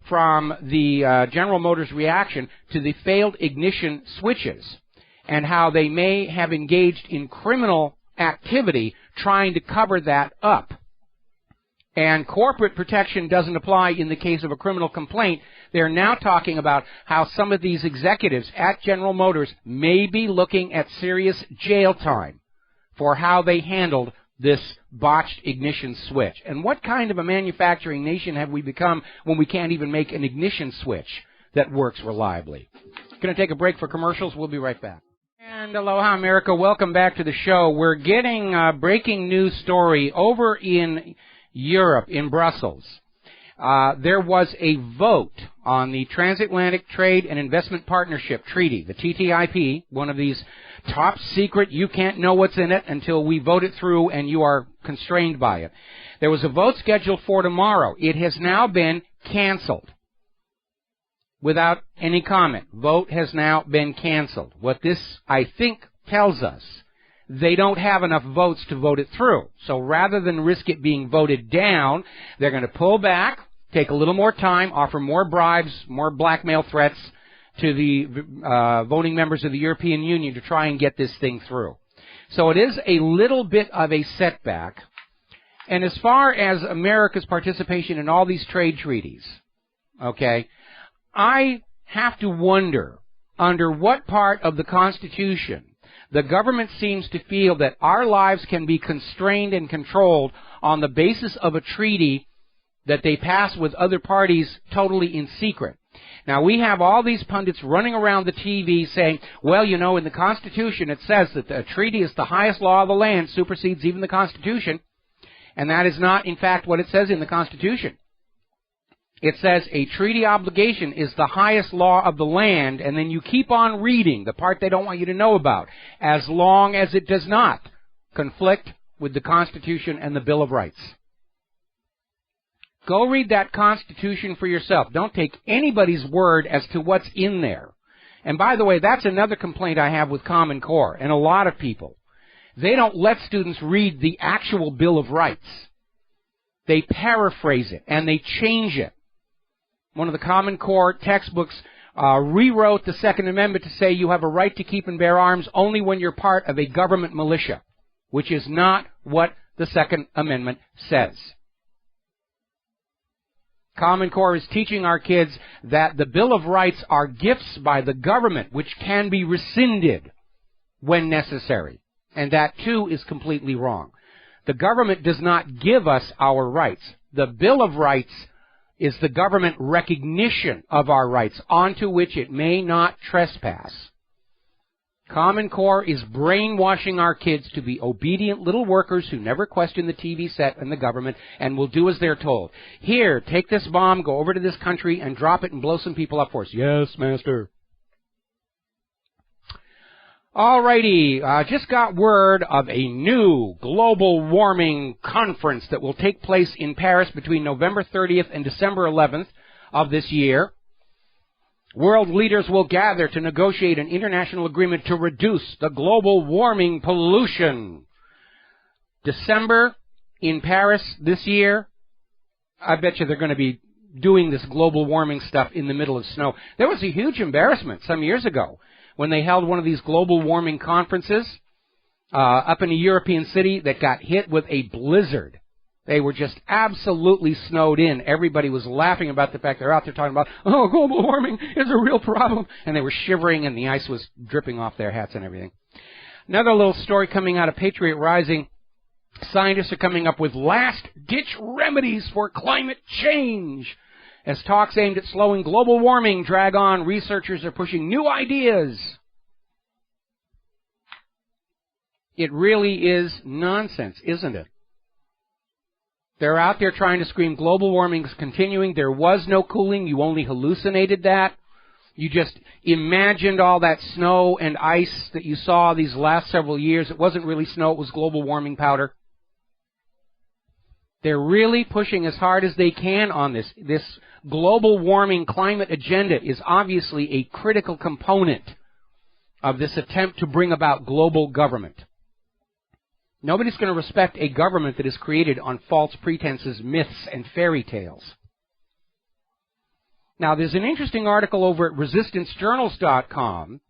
from the General Motors reaction to the failed ignition switches and how they may have engaged in criminal activity trying to cover that up. And corporate protection doesn't apply in the case of a criminal complaint. They're now talking about how some of these executives at General Motors may be looking at serious jail time for how they handled this botched ignition switch. And what kind of a manufacturing nation have we become when we can't even make an ignition switch that works reliably? Going to take a break for commercials. We'll be right back. And aloha, America. Welcome back to the show. We're getting a breaking news story over in Europe, in Brussels. There was a vote on the Transatlantic Trade and Investment Partnership Treaty, the TTIP, one of these top secret, you can't know what's in it until we vote it through and you are constrained by it. There was a vote scheduled for tomorrow. It has now been canceled without any comment. Vote has now been canceled. What this, I think, tells us, they don't have enough votes to vote it through. So rather than risk it being voted down, they're going to pull back, take a little more time, offer more bribes, more blackmail threats to the voting members of the European Union to try and get this thing through. So it is a little bit of a setback. And as far as America's participation in all these trade treaties, okay, I have to wonder under what part of the Constitution the government seems to feel that our lives can be constrained and controlled on the basis of a treaty that they pass with other parties totally in secret. Now, we have all these pundits running around the TV saying, well, you know, in the Constitution it says that a treaty is the highest law of the land, supersedes even the Constitution. And that is not, in fact, what it says in the Constitution. It says a treaty obligation is the highest law of the land, and then you keep on reading the part they don't want you to know about, as long as it does not conflict with the Constitution and the Bill of Rights. Go read that Constitution for yourself. Don't take anybody's word as to what's in there. And by the way, that's another complaint I have with Common Core and a lot of people. They don't let students read the actual Bill of Rights. They paraphrase it and they change it. One of the Common Core textbooks rewrote the Second Amendment to say you have a right to keep and bear arms only when you're part of a government militia, which is not what the Second Amendment says. Common Core is teaching our kids that the Bill of Rights are gifts by the government which can be rescinded when necessary. And that, too, is completely wrong. The government does not give us our rights. The Bill of Rights is the government recognition of our rights, onto which it may not trespass. Common Core is brainwashing our kids to be obedient little workers who never question the TV set and the government and will do as they're told. Here, take this bomb, go over to this country and drop it and blow some people up for us. Yes, master. Alrighty, just got word of a new global warming conference that will take place in Paris between November 30th and December 11th of this year. World leaders will gather to negotiate an international agreement to reduce the global warming pollution. December in Paris this year, I bet you they're going to be doing this global warming stuff in the middle of snow. There was a huge embarrassment some years ago when they held one of these global warming conferences up in a European city that got hit with a blizzard. They were just absolutely snowed in. Everybody was laughing about the fact they're out there talking about, oh, global warming is a real problem. And they were shivering and the ice was dripping off their hats and everything. Another little story coming out of Patriot Rising. Scientists are coming up with last-ditch remedies for climate change. As talks aimed at slowing global warming drag on, researchers are pushing new ideas. It really is nonsense, isn't it? They're out there trying to scream global warming is continuing. There was no cooling. You only hallucinated that. You just imagined all that snow and ice that you saw these last several years. It wasn't really snow. It was global warming powder. They're really pushing as hard as they can on this. This global warming climate agenda is obviously a critical component of this attempt to bring about global government. Nobody's going to respect a government that is created on false pretenses, myths, and fairy tales. Now, there's an interesting article over at resistancejournals.com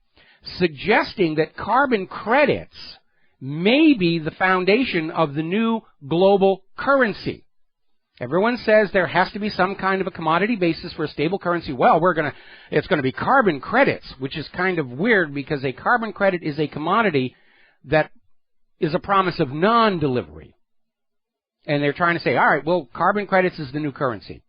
suggesting that carbon credits may be the foundation of the new global currency. Everyone says there has to be some kind of a commodity basis for a stable currency. Well, it's going to be carbon credits, which is kind of weird because a carbon credit is a commodity that is a promise of non-delivery. And they're trying to say, all right, well, carbon credits is the new currency.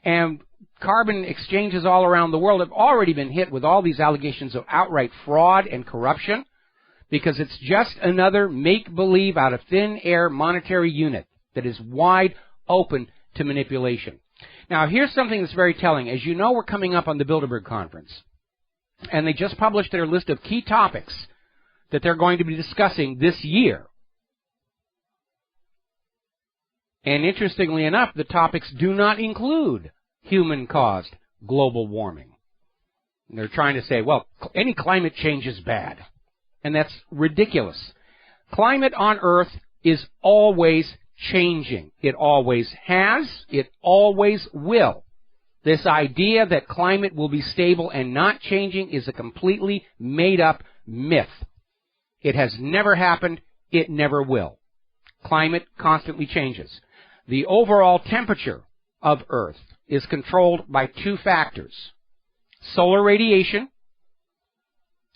And carbon exchanges all around the world have already been hit with all these allegations of outright fraud and corruption because it's just another make-believe out of thin air monetary unit that is wide open to manipulation. Now, here's something that's very telling. As you know, we're coming up on the Bilderberg Conference, and they just published their list of key topics that they're going to be discussing this year. And interestingly enough, the topics do not include human-caused global warming. And they're trying to say, well, any climate change is bad. And that's ridiculous. Climate on Earth is always changing. It always has. It always will. This idea that climate will be stable and not changing is a completely made-up myth. It has never happened. It never will. Climate constantly changes. The overall temperature of Earth is controlled by two factors: solar radiation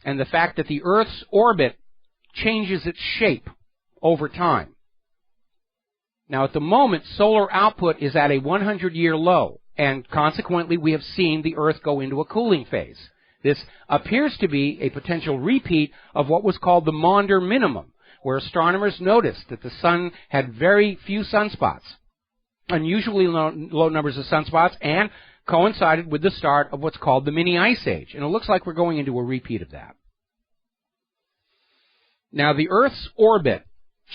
and the fact that the Earth's orbit changes its shape over time. Now, at the moment, solar output is at a 100-year low, and consequently, we have seen the Earth go into a cooling phase. This appears to be a potential repeat of what was called the Maunder minimum, where astronomers noticed that the sun had very few sunspots, unusually low numbers of sunspots, and coincided with the start of what's called the mini ice age. And it looks like we're going into a repeat of that. Now, the Earth's orbit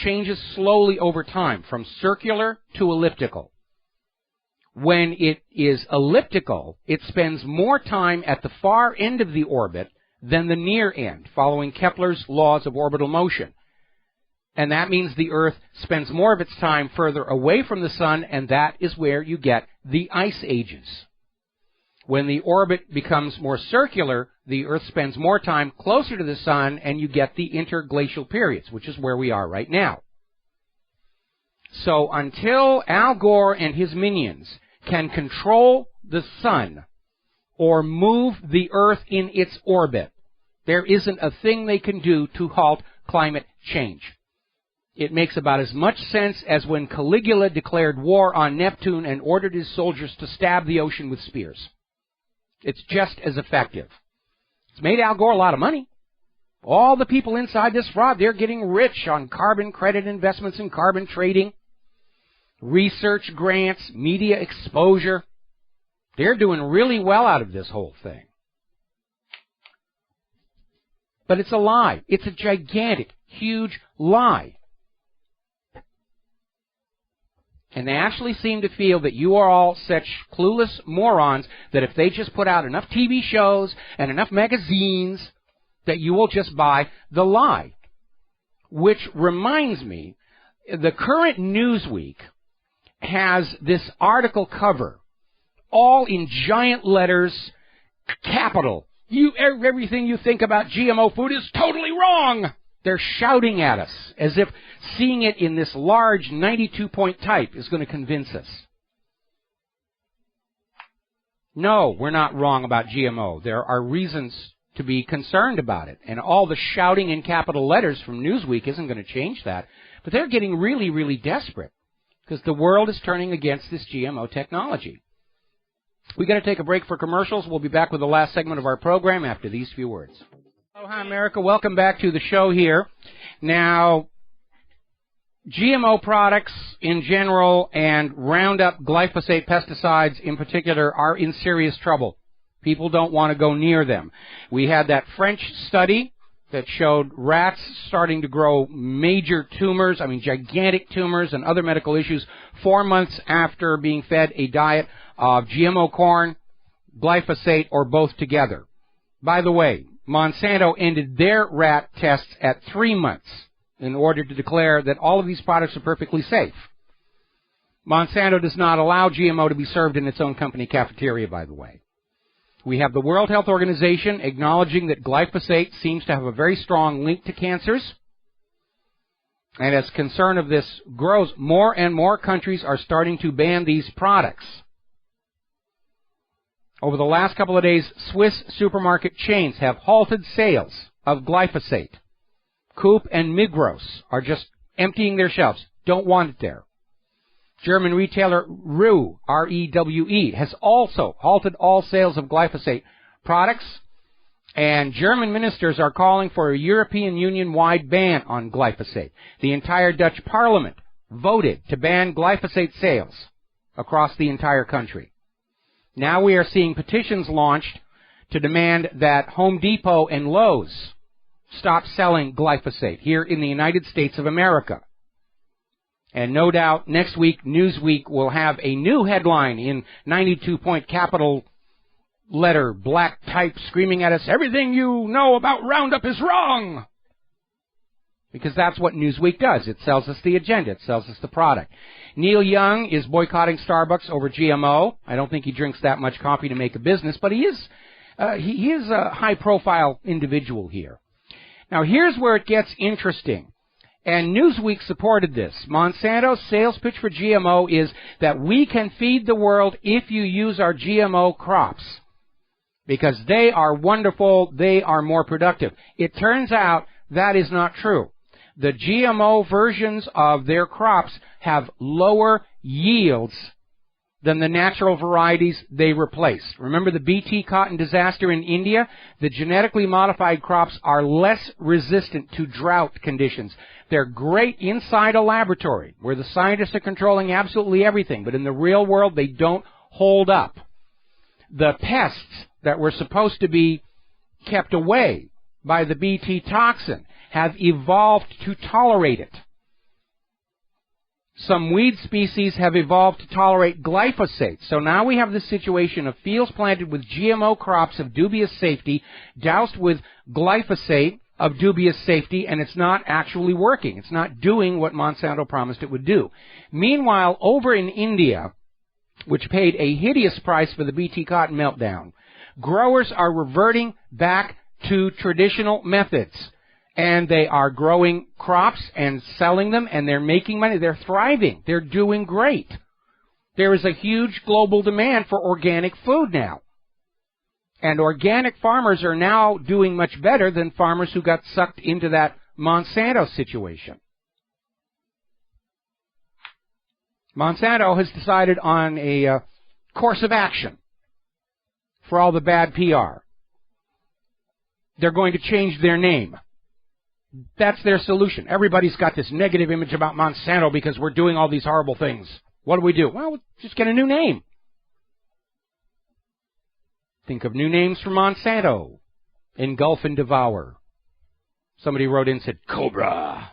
changes slowly over time from circular to elliptical. When it is elliptical, it spends more time at the far end of the orbit than the near end, following Kepler's laws of orbital motion. And that means the Earth spends more of its time further away from the sun, and that is where you get the ice ages. When the orbit becomes more circular, the Earth spends more time closer to the sun, and you get the interglacial periods, which is where we are right now. So until Al Gore and his minions can control the sun or move the Earth in its orbit, there isn't a thing they can do to halt climate change. It makes about as much sense as when Caligula declared war on Neptune and ordered his soldiers to stab the ocean with spears. It's just as effective. It's made Al Gore a lot of money. All the people inside this fraud, they're getting rich on carbon credit investments and carbon trading, research grants, media exposure. They're doing really well out of this whole thing. But it's a lie. It's a gigantic, huge lie. And they actually seem to feel that you are all such clueless morons that if they just put out enough TV shows and enough magazines, that you will just buy the lie. Which reminds me, the current Newsweek has this article cover, all in giant letters, capital. Everything you think about GMO food is totally wrong. They're shouting at us as if seeing it in this large 92-point type is going to convince us. No, we're not wrong about GMO. There are reasons to be concerned about it. And all the shouting in capital letters from Newsweek isn't going to change that. But they're getting really, really desperate because the world is turning against this GMO technology. We've got to take a break for commercials. We'll be back with the last segment of our program after these few words. Aloha, America. Welcome back to the show here. Now, GMO products in general and Roundup glyphosate pesticides in particular are in serious trouble. People don't want to go near them. We had that French study that showed rats starting to grow major tumors, gigantic tumors and other medical issues 4 months after being fed a diet of GMO corn, glyphosate, or both together. By the way, Monsanto ended their rat tests at 3 months in order to declare that all of these products are perfectly safe. Monsanto does not allow GMO to be served in its own company cafeteria, by the way. We have the World Health Organization acknowledging that glyphosate seems to have a very strong link to cancers. And as concern of this grows, more and more countries are starting to ban these products. Over the last couple of days, Swiss supermarket chains have halted sales of glyphosate. Coop and Migros are just emptying their shelves. Don't want it there. German retailer Rewe, R-E-W-E, has also halted all sales of glyphosate products. And German ministers are calling for a European Union-wide ban on glyphosate. The entire Dutch parliament voted to ban glyphosate sales across the entire country. Now we are seeing petitions launched to demand that Home Depot and Lowe's stop selling glyphosate here in the United States of America. And no doubt next week, Newsweek will have a new headline in 92-point capital letter, black type, screaming at us, everything you know about Roundup is wrong! Because that's what Newsweek does. It sells us the agenda. It sells us the product. Neil Young is boycotting Starbucks over GMO. I don't think he drinks that much coffee to make a business, but he is a high-profile individual here. Now, here's where it gets interesting. And Newsweek supported this. Monsanto's sales pitch for GMO is that we can feed the world if you use our GMO crops. Because they are wonderful, they are more productive. It turns out that is not true. The GMO versions of their crops have lower yields than the natural varieties they replace. Remember the BT cotton disaster in India? The genetically modified crops are less resistant to drought conditions. They're great inside a laboratory where the scientists are controlling absolutely everything, but in the real world they don't hold up. The pests that were supposed to be kept away by the BT toxin have evolved to tolerate it. Some weed species have evolved to tolerate glyphosate. So now we have the situation of fields planted with GMO crops of dubious safety, doused with glyphosate of dubious safety, and it's not actually working. It's not doing what Monsanto promised it would do. Meanwhile, over in India, which paid a hideous price for the BT cotton meltdown, growers are reverting back to traditional methods. And they are growing crops and selling them, and they're making money. They're thriving. They're doing great. There is a huge global demand for organic food now. And organic farmers are now doing much better than farmers who got sucked into that Monsanto situation. Monsanto has decided on a course of action for all the bad PR. They're going to change their name. That's their solution. Everybody's got this negative image about Monsanto because we're doing all these horrible things. What do? Well, just get a new name. Think of new names for Monsanto. Engulf and devour. Somebody wrote in and said, Cobra.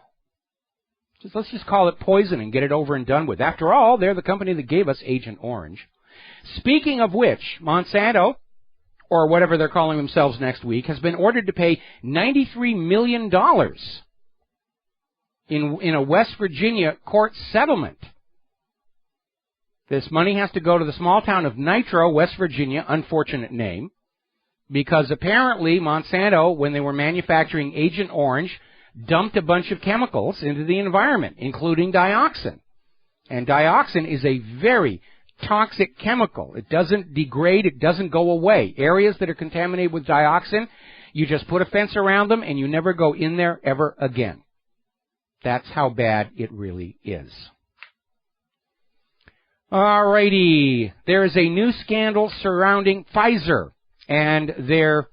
Let's just call it poison and get it over and done with. After all, they're the company that gave us Agent Orange. Speaking of which, Monsanto, or whatever they're calling themselves next week, has been ordered to pay $93 million in a West Virginia court settlement. This money has to go to the small town of Nitro, West Virginia, unfortunate name, because apparently Monsanto, when they were manufacturing Agent Orange, dumped a bunch of chemicals into the environment, including dioxin. And dioxin is a very toxic chemical. It doesn't degrade, it doesn't go away. Areas that are contaminated with dioxin, you just put a fence around them and you never go in there ever again. That's how bad it really is. Alrighty, there is a new scandal surrounding Pfizer and their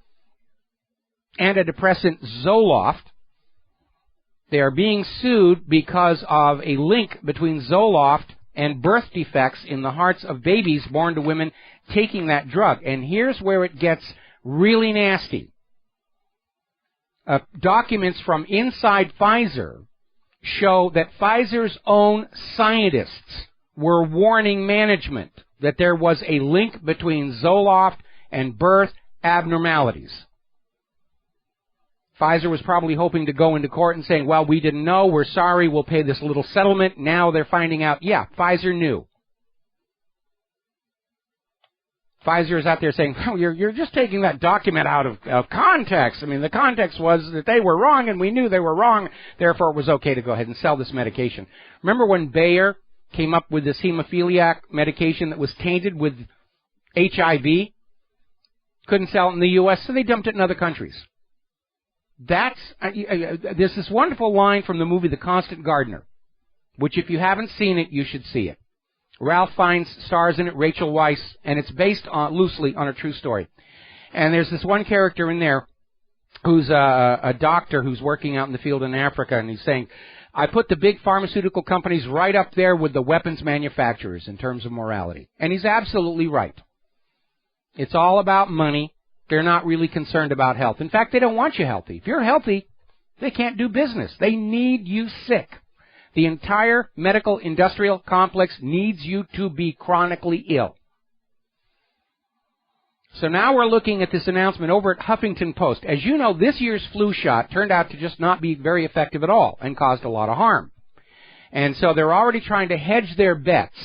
antidepressant Zoloft. They are being sued because of a link between Zoloft and birth defects in the hearts of babies born to women taking that drug. And here's where it gets really nasty. Documents from inside Pfizer show that Pfizer's own scientists were warning management that there was a link between Zoloft and birth abnormalities. Pfizer was probably hoping to go into court and saying, well, we didn't know, we're sorry, we'll pay this little settlement. Now they're finding out, yeah, Pfizer knew. Pfizer is out there saying, well, you're just taking that document out of context. I mean, the context was that they were wrong, and we knew they were wrong, therefore it was okay to go ahead and sell this medication. Remember when Bayer came up with this hemophiliac medication that was tainted with HIV? Couldn't sell it in the U.S., so they dumped it in other countries. There's this wonderful line from the movie The Constant Gardener, which if you haven't seen it, you should see it. Ralph Fiennes stars in it, Rachel Weisz, and it's based loosely on a true story. And there's this one character in there who's a doctor who's working out in the field in Africa, and he's saying, I put the big pharmaceutical companies right up there with the weapons manufacturers in terms of morality. And he's absolutely right. It's all about money. They're not really concerned about health. In fact, they don't want you healthy. If you're healthy, they can't do business. They need you sick. The entire medical industrial complex needs you to be chronically ill. So now we're looking at this announcement over at Huffington Post. As you know, this year's flu shot turned out to just not be very effective at all and caused a lot of harm. And so they're already trying to hedge their bets.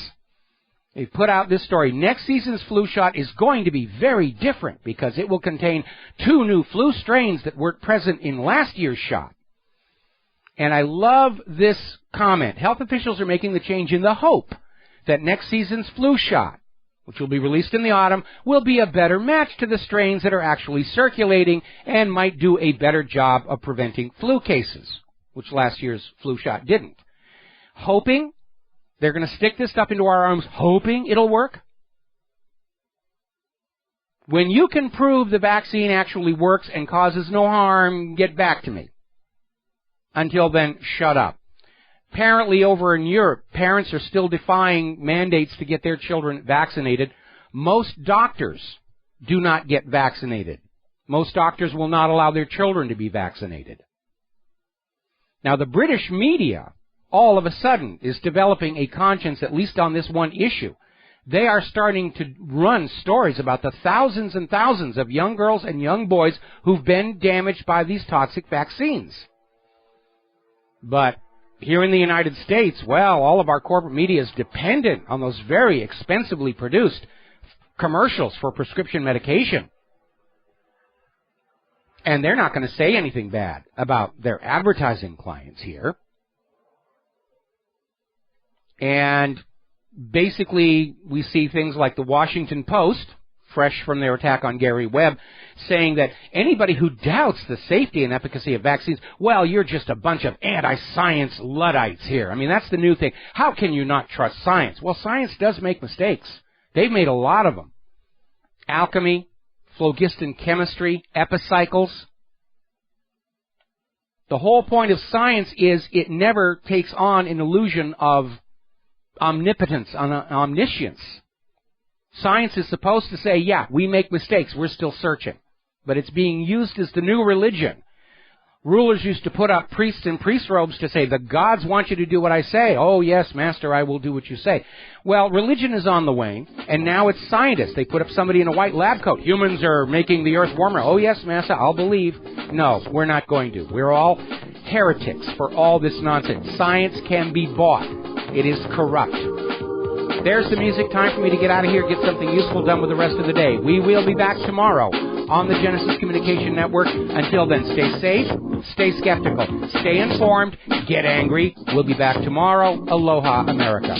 They've put out this story. Next season's flu shot is going to be very different because it will contain 2 new flu strains that weren't present in last year's shot. And I love this comment. Health officials are making the change in the hope that next season's flu shot, which will be released in the autumn, will be a better match to the strains that are actually circulating and might do a better job of preventing flu cases, which last year's flu shot didn't. Hoping, they're going to stick this stuff into our arms, hoping it'll work. When you can prove the vaccine actually works and causes no harm, get back to me. Until then, shut up. Apparently over in Europe, parents are still defying mandates to get their children vaccinated. Most doctors do not get vaccinated. Most doctors will not allow their children to be vaccinated. Now, the British media, all of a sudden, is developing a conscience, at least on this one issue. They are starting to run stories about the thousands and thousands of young girls and young boys who've been damaged by these toxic vaccines. But here in the United States, well, all of our corporate media is dependent on those very expensively produced commercials for prescription medication. And they're not going to say anything bad about their advertising clients here. And basically, we see things like the Washington Post, fresh from their attack on Gary Webb, saying that anybody who doubts the safety and efficacy of vaccines, well, you're just a bunch of anti-science Luddites here. I mean, that's the new thing. How can you not trust science? Well, science does make mistakes. They've made a lot of them. Alchemy, phlogiston chemistry, epicycles. The whole point of science is it never takes on an illusion of omnipotence, omniscience. Science is supposed to say, yeah, we make mistakes, we're still searching. But it's being used as the new religion. Rulers used to put up priests in priest robes to say, the gods want you to do what I say. Oh, yes, master, I will do what you say. Well, religion is on the wane, and now it's scientists. They put up somebody in a white lab coat. Humans are making the earth warmer. Oh, yes, master, I'll believe. No, we're not going to. We're all heretics for all this nonsense. Science can be bought. It is corrupt. There's the music. Time for me to get out of here, get something useful done with the rest of the day. We will be back tomorrow on the Genesis Communication Network. Until then, stay safe, stay skeptical, stay informed, get angry. We'll be back tomorrow. Aloha, America.